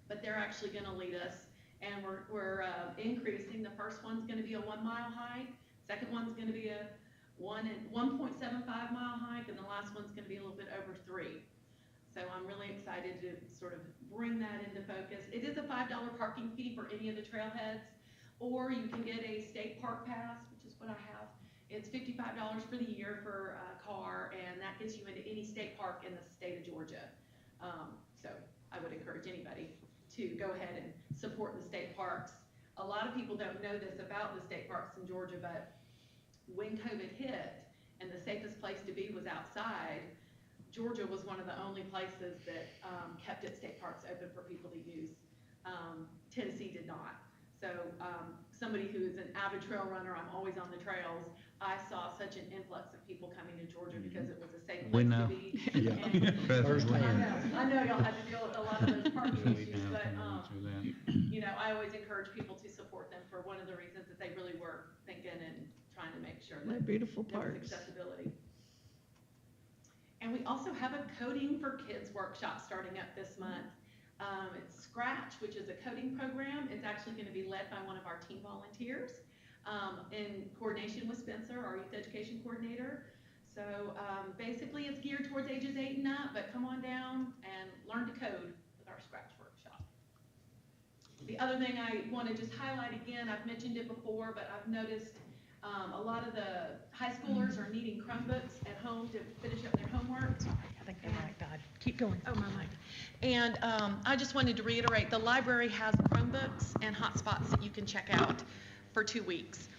but they're actually gonna lead us. And we're increasing. The first one's gonna be a 1-mile hike. Second one's gonna be a 1.75-mile hike, and the last one's gonna be a little bit over 3. So I'm really excited to sort of bring that into focus. It is a $5 parking fee for any of the trailheads, or you can get a state park pass, which is what I have. It's $55 for the year for a car, and that gets you into any state park in the state of Georgia. So I would encourage anybody to go ahead and support the state parks. A lot of people don't know this about the state parks in Georgia, but when COVID hit and the safest place to be was outside, Georgia was one of the only places that kept its state parks open for people to use. Tennessee did not. So somebody who is an avid trail runner, I'm always on the trails, I saw such an influx of people coming to Georgia because it was a safe place to be. I know y'all had to deal with a lot of those parking issues, but you know, I always encourage people to support them for one of the reasons that they really were thinking and trying to make sure that beautiful there was parks. accessibility. And we also have a Coding for Kids workshop starting up this month. It's Scratch, which is a coding program. It's actually going to be led by one of our team volunteers in coordination with Spencer, our youth education coordinator. So basically it's geared towards ages 8 and up, but come on down and learn to code with our Scratch workshop. The other thing I want to just highlight again, I've mentioned it before, but I've noticed a lot of the high schoolers are needing Chromebooks at home to finish up their homework. Sorry, I think the mic died. Keep going. Oh, my mic. And I just wanted to reiterate, the library has Chromebooks and hotspots that you can check out for 2 weeks.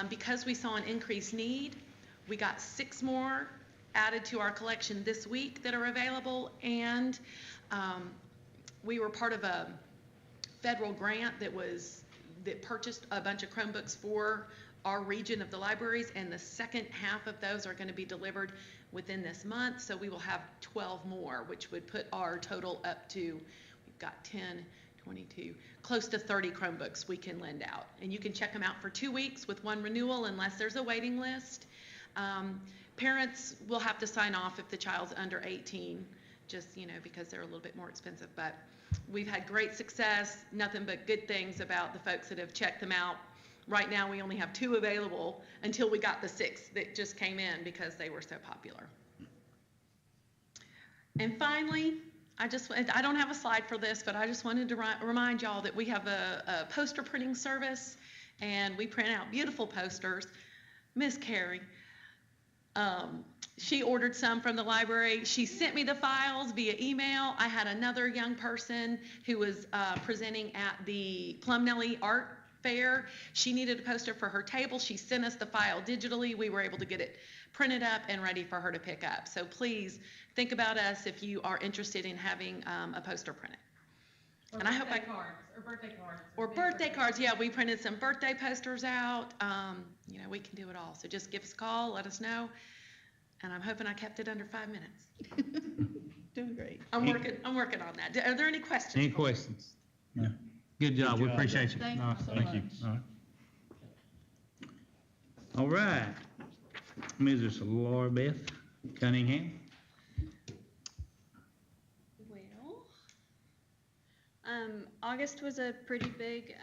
Because we saw an increased need, we got 6 more added to our collection this week that are available, and we were part of a federal grant that purchased a bunch of Chromebooks for our region of the libraries, and the second half of those are going to be delivered within this month. So we will have 12 more, which would put our total up to, we've got 10, 22, close to 30 Chromebooks we can lend out. And you can check them out for 2 weeks with 1 renewal unless there's a waiting list. Parents will have to sign off if the child's under 18, just, you know, because they're a little bit more expensive. But we've had great success, nothing but good things about the folks that have checked them out. Right now, we only have 2 available until we got the 6 that just came in because they were so popular. And finally, I don't have a slide for this, but I just wanted to remind y'all that we have a poster printing service, and we print out beautiful posters. Miss Carrie, she ordered some from the library. She sent me the files via email. I had another young person who was presenting at the Plum Nelly Art Fair. She needed a poster for her table. She sent us the file digitally. We were able to get it printed up and ready for her to pick up. So please think about us if you are interested in having a poster printed. And I hope I. cards, or birthday cards. Or birthday cards, yeah, we printed some birthday posters out, you know, we can do it all, so just give us a call, let us know, and I'm hoping I kept it under 5 minutes. Doing great. I'm working on that. Are there any questions? Any questions? No. Good job, we job. appreciate you. Thank All you right, so thank you. much. All right, Mrs. Laura Beth Cunningham. Well, August was a pretty big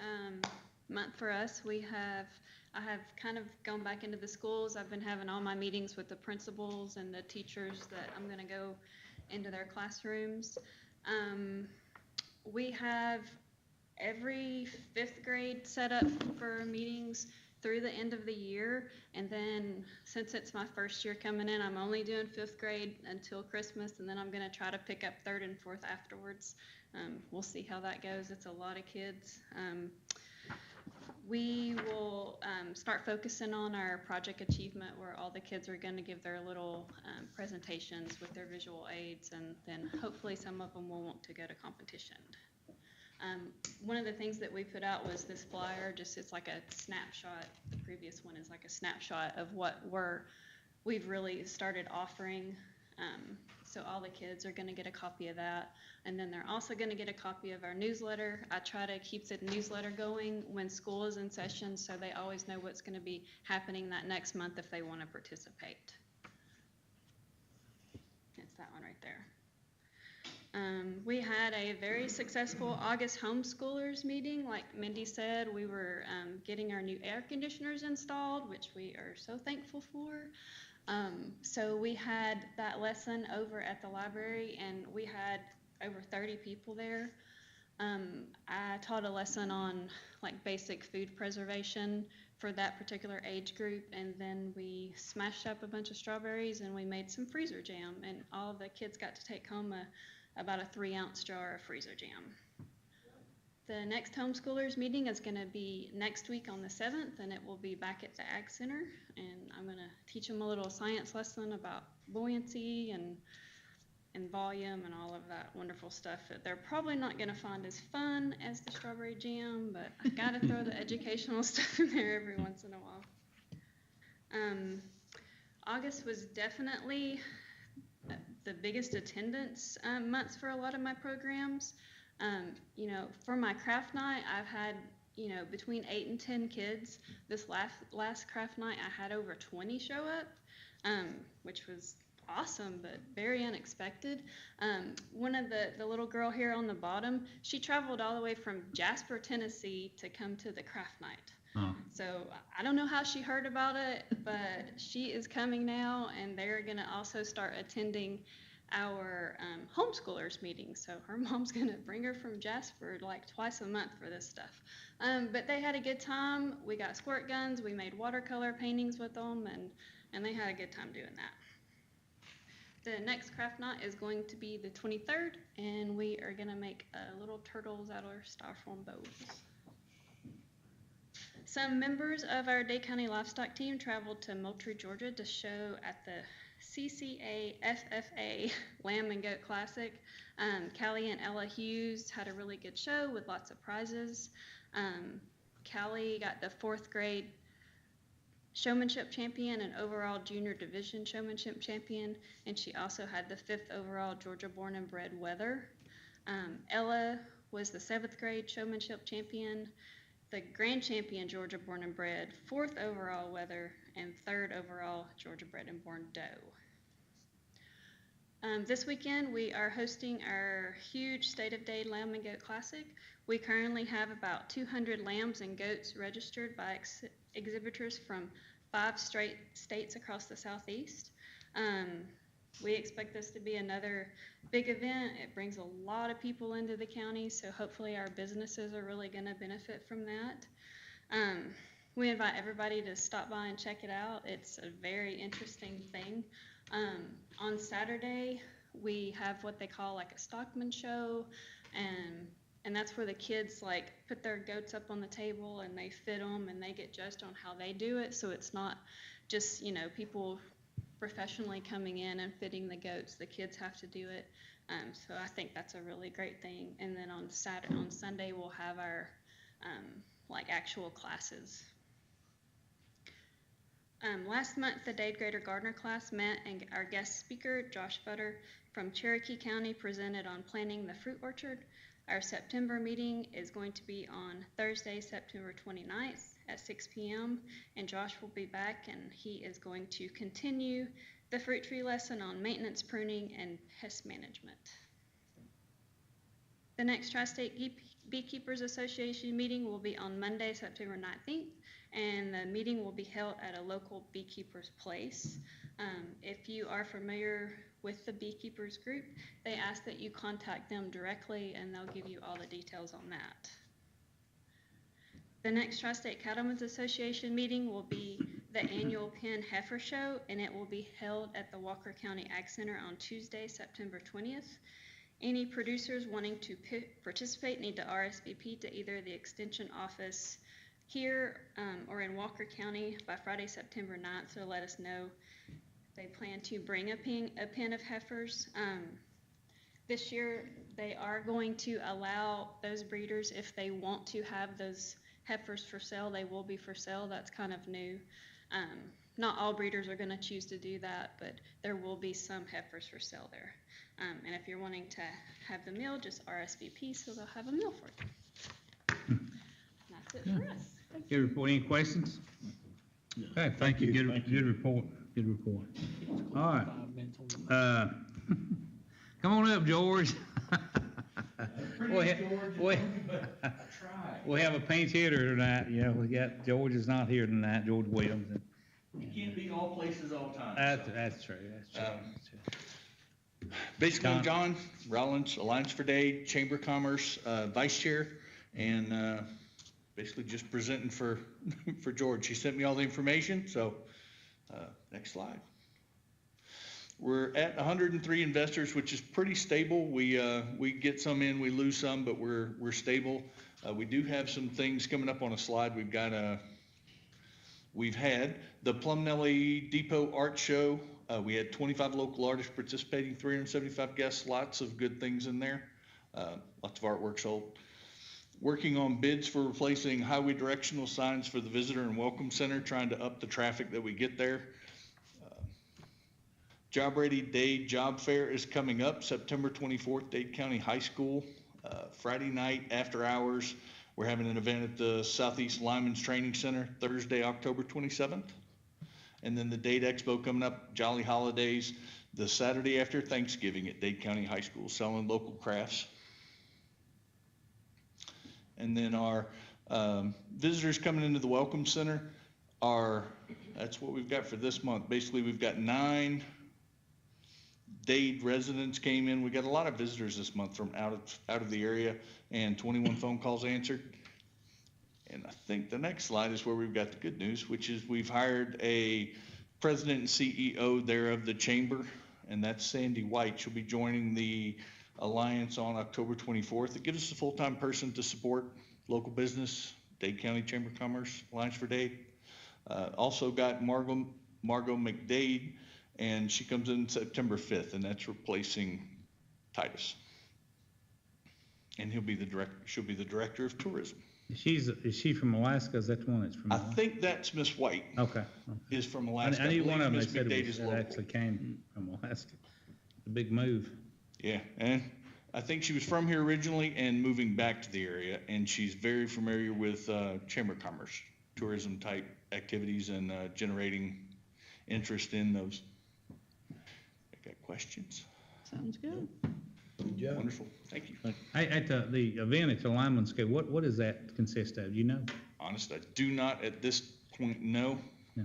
month for us. I have kind of gone back into the schools. I've been having all my meetings with the principals and the teachers that I'm going to go into their classrooms. We have every 5th grade set up for meetings through the end of the year, and then since it's my first year coming in, I'm only doing 5th grade until Christmas, and then I'm going to try to pick up 3rd and 4th afterwards. We'll see how that goes. It's a lot of kids. We will start focusing on our project achievement, where all the kids are going to give their little presentations with their visual aids, and then hopefully some of them will want to go to competition. One of the things that we put out was this flyer, it's like a snapshot. The previous one is like a snapshot of what we've really started offering. So all the kids are going to get a copy of that, and then they're also going to get a copy of our newsletter. I try to keep the newsletter going when school is in session, so they always know what's going to be happening that next month if they want to participate. It's that one right there. We had a very successful August homeschoolers meeting. Like Mindy said, we were getting our new air conditioners installed, which we are so thankful for. So we had that lesson over at the library, and we had over 30 people there. I taught a lesson on like basic food preservation for that particular age group, and then we smashed up a bunch of strawberries and we made some freezer jam, and all the kids got to take home about a 3-ounce jar of freezer jam. The next homeschoolers meeting is going to be next week on the 7th, and it will be back at the Ag Center, and I'm going to teach them a little science lesson about buoyancy and volume and all of that wonderful stuff that they're probably not going to find as fun as the strawberry jam, but I got to throw the educational stuff in there every once in a while. August was definitely the biggest attendance months for a lot of my programs. You know, for my craft night, I've had, you know, between 8 and 10 kids. This last craft night, I had over 20 show up, which was awesome, but very unexpected. One of the little girl here on the bottom, she traveled all the way from Jasper, Tennessee to come to the craft night. Oh. So I don't know how she heard about it, but she is coming now, and they're going to also start attending our homeschoolers meeting. So her mom's going to bring her from Jasper like twice a month for this stuff. But they had a good time. We got squirt guns. We made watercolor paintings with them, and they had a good time doing that. The next craft night is going to be the 23rd, and we are going to make little turtles out of our styrofoam bows. Some members of our Dade County Livestock team traveled to Moultrie, Georgia to show at the CCA FFA Lamb and Goat Classic. Callie and Ella Hughes had a really good show with lots of prizes. Callie got the 4th grade showmanship champion and overall junior division showmanship champion, and she also had the 5th overall Georgia born and bred weather. Ella was the 7th grade showmanship champion, the grand champion Georgia born and bred, 4th overall weather, and 3rd overall Georgia bred and born doe. This weekend we are hosting our huge State of Dade Lamb and Goat Classic. We currently have about 200 lambs and goats registered by exhibitors from 5 straight states across the Southeast. We expect this to be another big event. It brings a lot of people into the county, so hopefully our businesses are really going to benefit from that. We invite everybody to stop by and check it out. It's a very interesting thing. On Saturday, we have what they call like a stockman show, and that's where the kids like put their goats up on the table and they fit them and they get judged on how they do it. So it's not just, you know, people professionally coming in and fitting the goats. The kids have to do it. So I think that's a really great thing. And then on Sunday, we'll have our, like actual classes. Last month, the Dade Greater Gardener class met and our guest speaker, Josh Butter from Cherokee County, presented on planning the fruit orchard. Our September meeting is going to be on Thursday, September 29th at 6 p.m. And Josh will be back and he is going to continue the fruit tree lesson on maintenance, pruning, and pest management. The next Tri-State Beekeepers Association meeting will be on Monday, September 19th, and the meeting will be held at a local beekeeper's place. If you are familiar with the beekeepers group, they ask that you contact them directly and they'll give you all the details on that. The next Tri-State Cattlemen's Association meeting will be the annual Penn Heifer Show, and it will be held at the Walker County Ag Center on Tuesday, September 20th. Any producers wanting to participate need to RSVP to either the Extension office here or in Walker County by Friday, September 9th, so let us know if they plan to bring a pen of heifers. This year, they are going to allow those breeders, if they want to have those heifers for sale, they will be for sale. That's kind of new. Not all breeders are going to choose to do that, but there will be some heifers for sale there. And if you're wanting to have the meal, just RSVP so they'll have a meal for you. That's it for us. Good report. Any questions? Okay, thank you. Good report. Good report. All right. Come on up, George. We have a pinch hitter tonight. You know, we got George is not here tonight. George Williams. You can't be all places all time. That's true. Basically, I'm John Rollins, Alliance for Dade, Chamber of Commerce, Vice Chair, and basically just presenting for George. She sent me all the information, so next slide. We're at 103 investors, which is pretty stable. We get some in, we lose some, but we're stable. We do have some things coming up on a slide. We've had the Plum Nelly Depot Art Show. We had 25 local artists participating, 375 guests, lots of good things in there. Lots of artwork sold. Working on bids for replacing highway directional signs for the Visitor and Welcome Center, trying to up the traffic that we get there. Job Ready Dade Job Fair is coming up September 24th, Dade County High School. Friday night after hours, we're having an event at the Southeast Lineman's Training Center, Thursday, October 27th. And then the Dade Expo coming up, Jolly Holidays, the Saturday after Thanksgiving at Dade County High School, selling local crafts. And then our visitors coming into the Welcome Center that's what we've got for this month. Basically, we've got 9 Dade residents came in. We got a lot of visitors this month from out of the area, and 21 phone calls answered. And I think the next slide is where we've got the good news, which is we've hired a president and CEO there of the chamber, and that's Sandy White. She'll be joining the Alliance on October 24th. It gives us a full-time person to support local business, Dade County Chamber of Commerce, Alliance for Dade. Also got Margot McDade, and she comes in September 5th, and that's replacing Titus. And she'll be the director of tourism. Is she from Alaska? Is that the one that's from Alaska? I think that's Miss White. Okay. Is from Alaska. I knew one of them Miss said McDade it actually came from Alaska. A big move. Yeah, and I think she was from here originally and moving back to the area, and she's very familiar with Chamber of Commerce, tourism type activities, and generating interest in those. I got questions? Sounds good. Good job. Wonderful, thank you. At the event at the Lineman Scale, what does that consist of? You know? Honest, I do not at this point know. Yeah.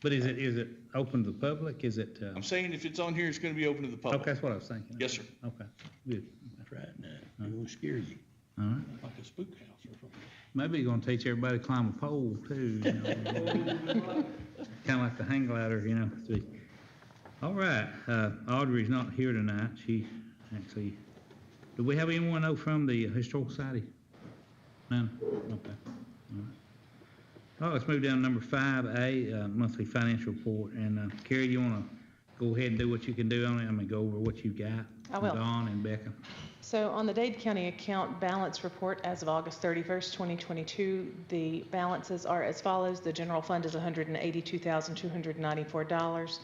But is it open to the public? Is it? I'm saying if it's on here, it's going to be open to the public. Okay, that's what I was thinking. Yes, sir. Okay, good. That's right, now, they're gonna scare you. All right. Like a spook house or something. Maybe you're gonna teach everybody to climb a pole too, you know. Kind of like the hang glider, you know. All right, Audrey's not here tonight. She actually, do we have anyone though from the Historical Society? None? Okay. All right. All right, let's move down to number 5A, monthly financial report. And Carrie, you wanna go ahead and do what you can do on it? I mean, go over what you got. I will. Dawn and Becca. So on the Dade County account balance report as of August 31st, 2022, the balances are as follows. The general fund is $182,294.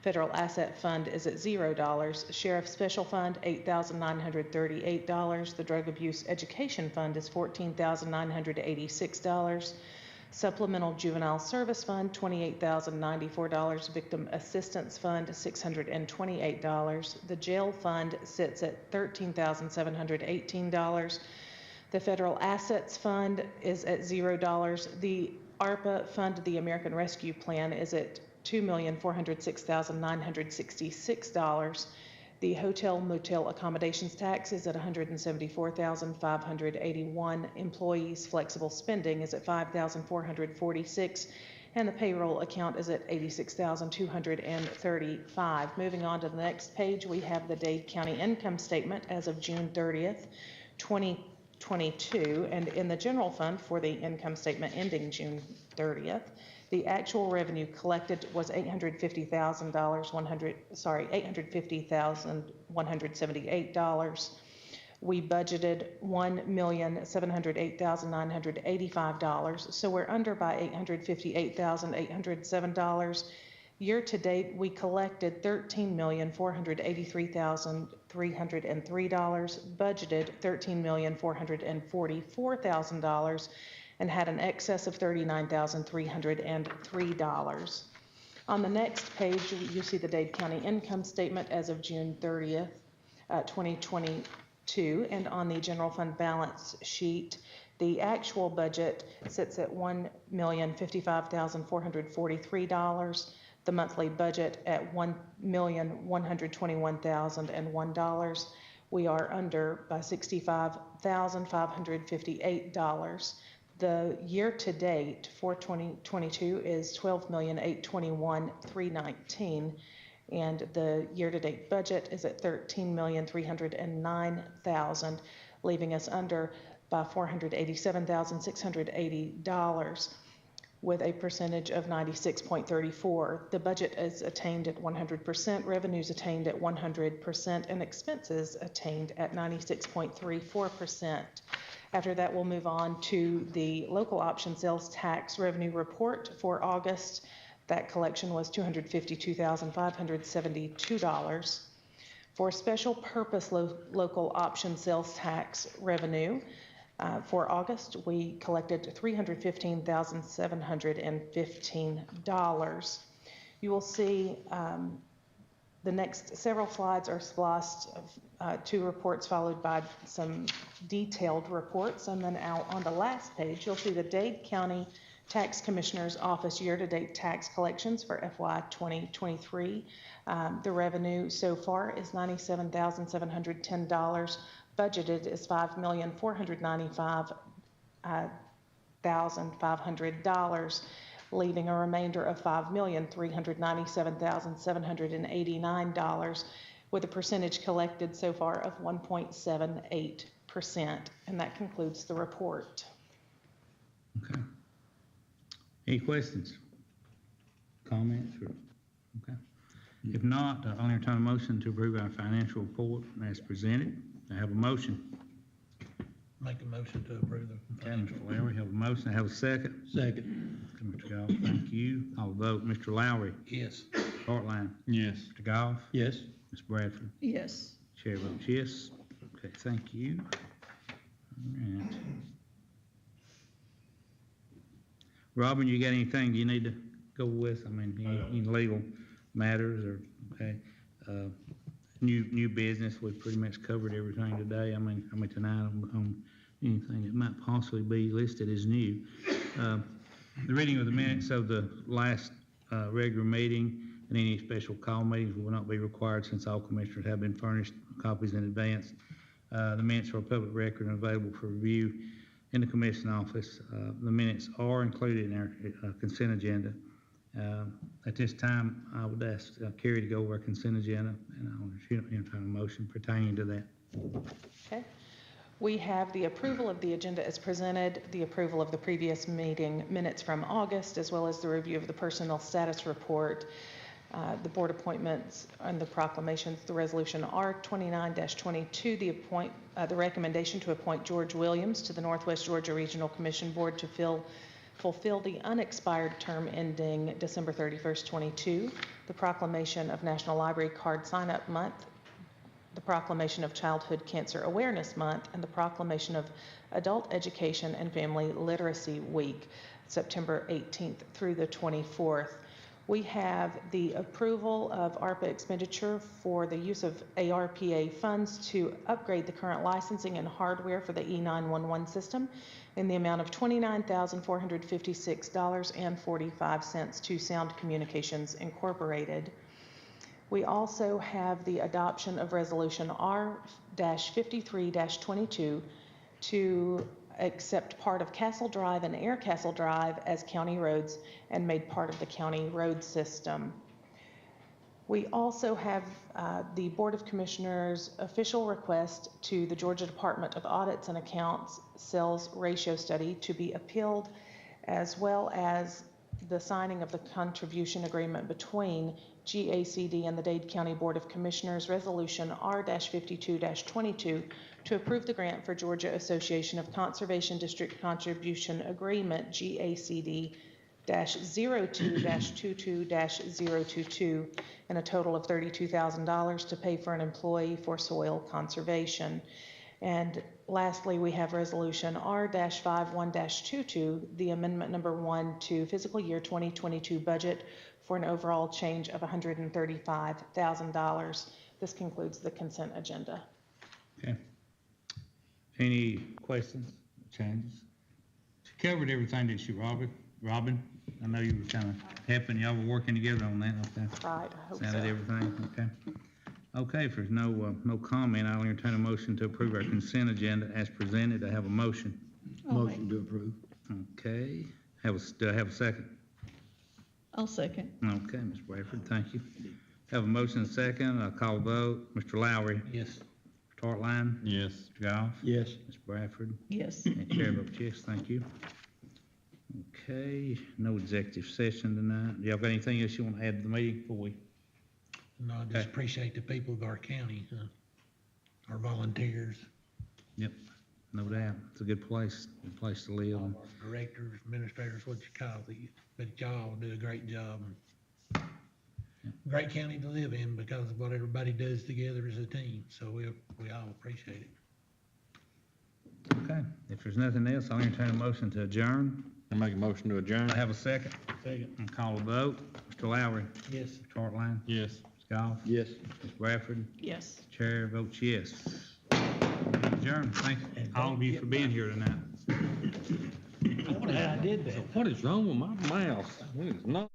Federal asset fund is at $0. Sheriff's special fund, $8,938. The drug abuse education fund is $14,986. Supplemental Juvenile Service Fund, $28,094. Victim Assistance Fund, $628. The Jail Fund sits at $13,718. The Federal Assets Fund is at $0. The ARPA Fund, the American Rescue Plan, is at $2,406,966. The Hotel Motel Accommodations Tax is at $174,581. Employees Flexible Spending is at $5,446. And the payroll account is at $86,235. Moving on to the next page, we have the Dade County income statement as of June 30th, 2022. And in the general fund for the income statement ending June 30th, the actual revenue collected was $850,178. We budgeted $1,708,985. So we're under by $858,807. Year to date, we collected $13,483,303, budgeted $13,444,000, and had an excess of $39,303. On the next page, you see the Dade County income statement as of June 30th, 2022, and on the general fund balance sheet, the actual budget sits at $1,055,443. The monthly budget at $1,121,001. We are under by $65,558. The year to date for 2022 is $12,821,319, and the year to date budget is at $13,309,000, leaving us under by $487,680 with a percentage of 96.34. The budget is attained at 100%, revenues attained at 100%, and expenses attained at 96.34%. After that, we'll move on to the local option sales tax revenue report for August. That collection was $252,572. For special purpose local option sales tax revenue, for August, we collected $315,715. You will see the next several slides are spliced of two reports followed by some detailed reports. And then out on the last page, you'll see the Dade County Tax Commissioner's Office year-to-date tax collections for FY 2023. The revenue so far is $97,710. Budgeted is $5,495,500, leaving a remainder of $5,397,789, with a percentage collected so far of 1.78%. And that concludes the report. Okay. Any questions? Comments? Okay. If not, I'll entertain a motion to approve our financial report as presented. I have a motion. Make a motion to approve the. Okay, Mr. Lowry, have a motion. I have a second. Second. Okay, Mr. Goff, thank you. I'll vote. Mr. Lowry. Yes. Hartline. Yes. Mr. Goff. Yes. Ms. Bradford. Yes. Chair votes yes. Okay, thank you. All right. Robin, you got anything you need to go with? I mean, any legal matters or, okay? New business, we've pretty much covered everything today. I mean tonight on anything that might possibly be listed as new. The reading of the minutes of the last regular meeting and any special call meetings will not be required since all commissioners have been furnished copies in advance. The minutes are a public record and available for review in the commission office. The minutes are included in our consent agenda. At this time, I would ask Carrie to go over our consent agenda, and I'll entertain a motion pertaining to that. Okay. We have the approval of the agenda as presented, the approval of the previous meeting minutes from August, as well as the review of the personnel status report. The board appointments and the proclamations, the resolution R 29-22, the recommendation to appoint George Williams to the Northwest Georgia Regional Commission Board to fulfill the unexpired term ending December 31st, 22, the proclamation of National Library Card Sign-Up Month, the proclamation of Childhood Cancer Awareness Month, and the proclamation of Adult Education and Family Literacy Week, September 18th through the 24th. We have the approval of ARPA expenditure for the use of ARPA funds to upgrade the current licensing and hardware for the E911 system in the amount of $29,456.45 to Sound Communications Incorporated. We also have the adoption of Resolution R-53-22 to accept part of Castle Drive and Air Castle Drive as county roads and made part of the county road system. We also have the Board of Commissioners official request to the Georgia Department of Audits and Accounts sales ratio study to be appealed, as well as the signing of the contribution agreement between GACD and the Dade County Board of Commissioners, Resolution R-52-22, to approve the grant for Georgia Association of Conservation District Contribution Agreement, GACD-02-22-022, in a total of $32,000 to pay for an employee for soil conservation. And lastly, we have Resolution R-51-22, the amendment number 1 to fiscal year 2022 budget for an overall change of $135,000. This concludes the consent agenda. Okay. Any questions, changes? She covered everything, didn't she, Robin? I know you were kind of helping, y'all were working together on that, okay? Right, I hope Sounded so. everything, okay. Okay, if there's no comment, I'll entertain a motion to approve our consent agenda as presented. I have a motion. Motion to approve. Okay, do I have a second? I'll second. Okay, Ms. Bradford, thank you. Have a motion and a second. I'll call a vote. Mr. Lowry? Yes. Mr. Hartline? Yes. Mr. Goff? Yes. Ms. Bradford? Yes. And Chair votes yes, thank you. Okay, no executive session tonight. Y'all got anything else you want to add to the meeting before we? No, I just appreciate the people of our county, our volunteers, Yep, no doubt. It's a good place to live. all our directors, administrators, what you call it, but y'all do a great job. Great county to live in because of what everybody does together as a team, so we all appreciate it. Okay, if there's nothing else, I'll entertain a motion to adjourn. I make a motion to adjourn. I have a second. Second. I'll call a vote. Mr. Lowry? Yes. Mr. Hartline? Yes. Ms. Goff? Yes. Ms. Bradford? Yes. Chair votes yes. Adjourn. Thank all of you for being here tonight. I did that. What is wrong with my mouse? It is not.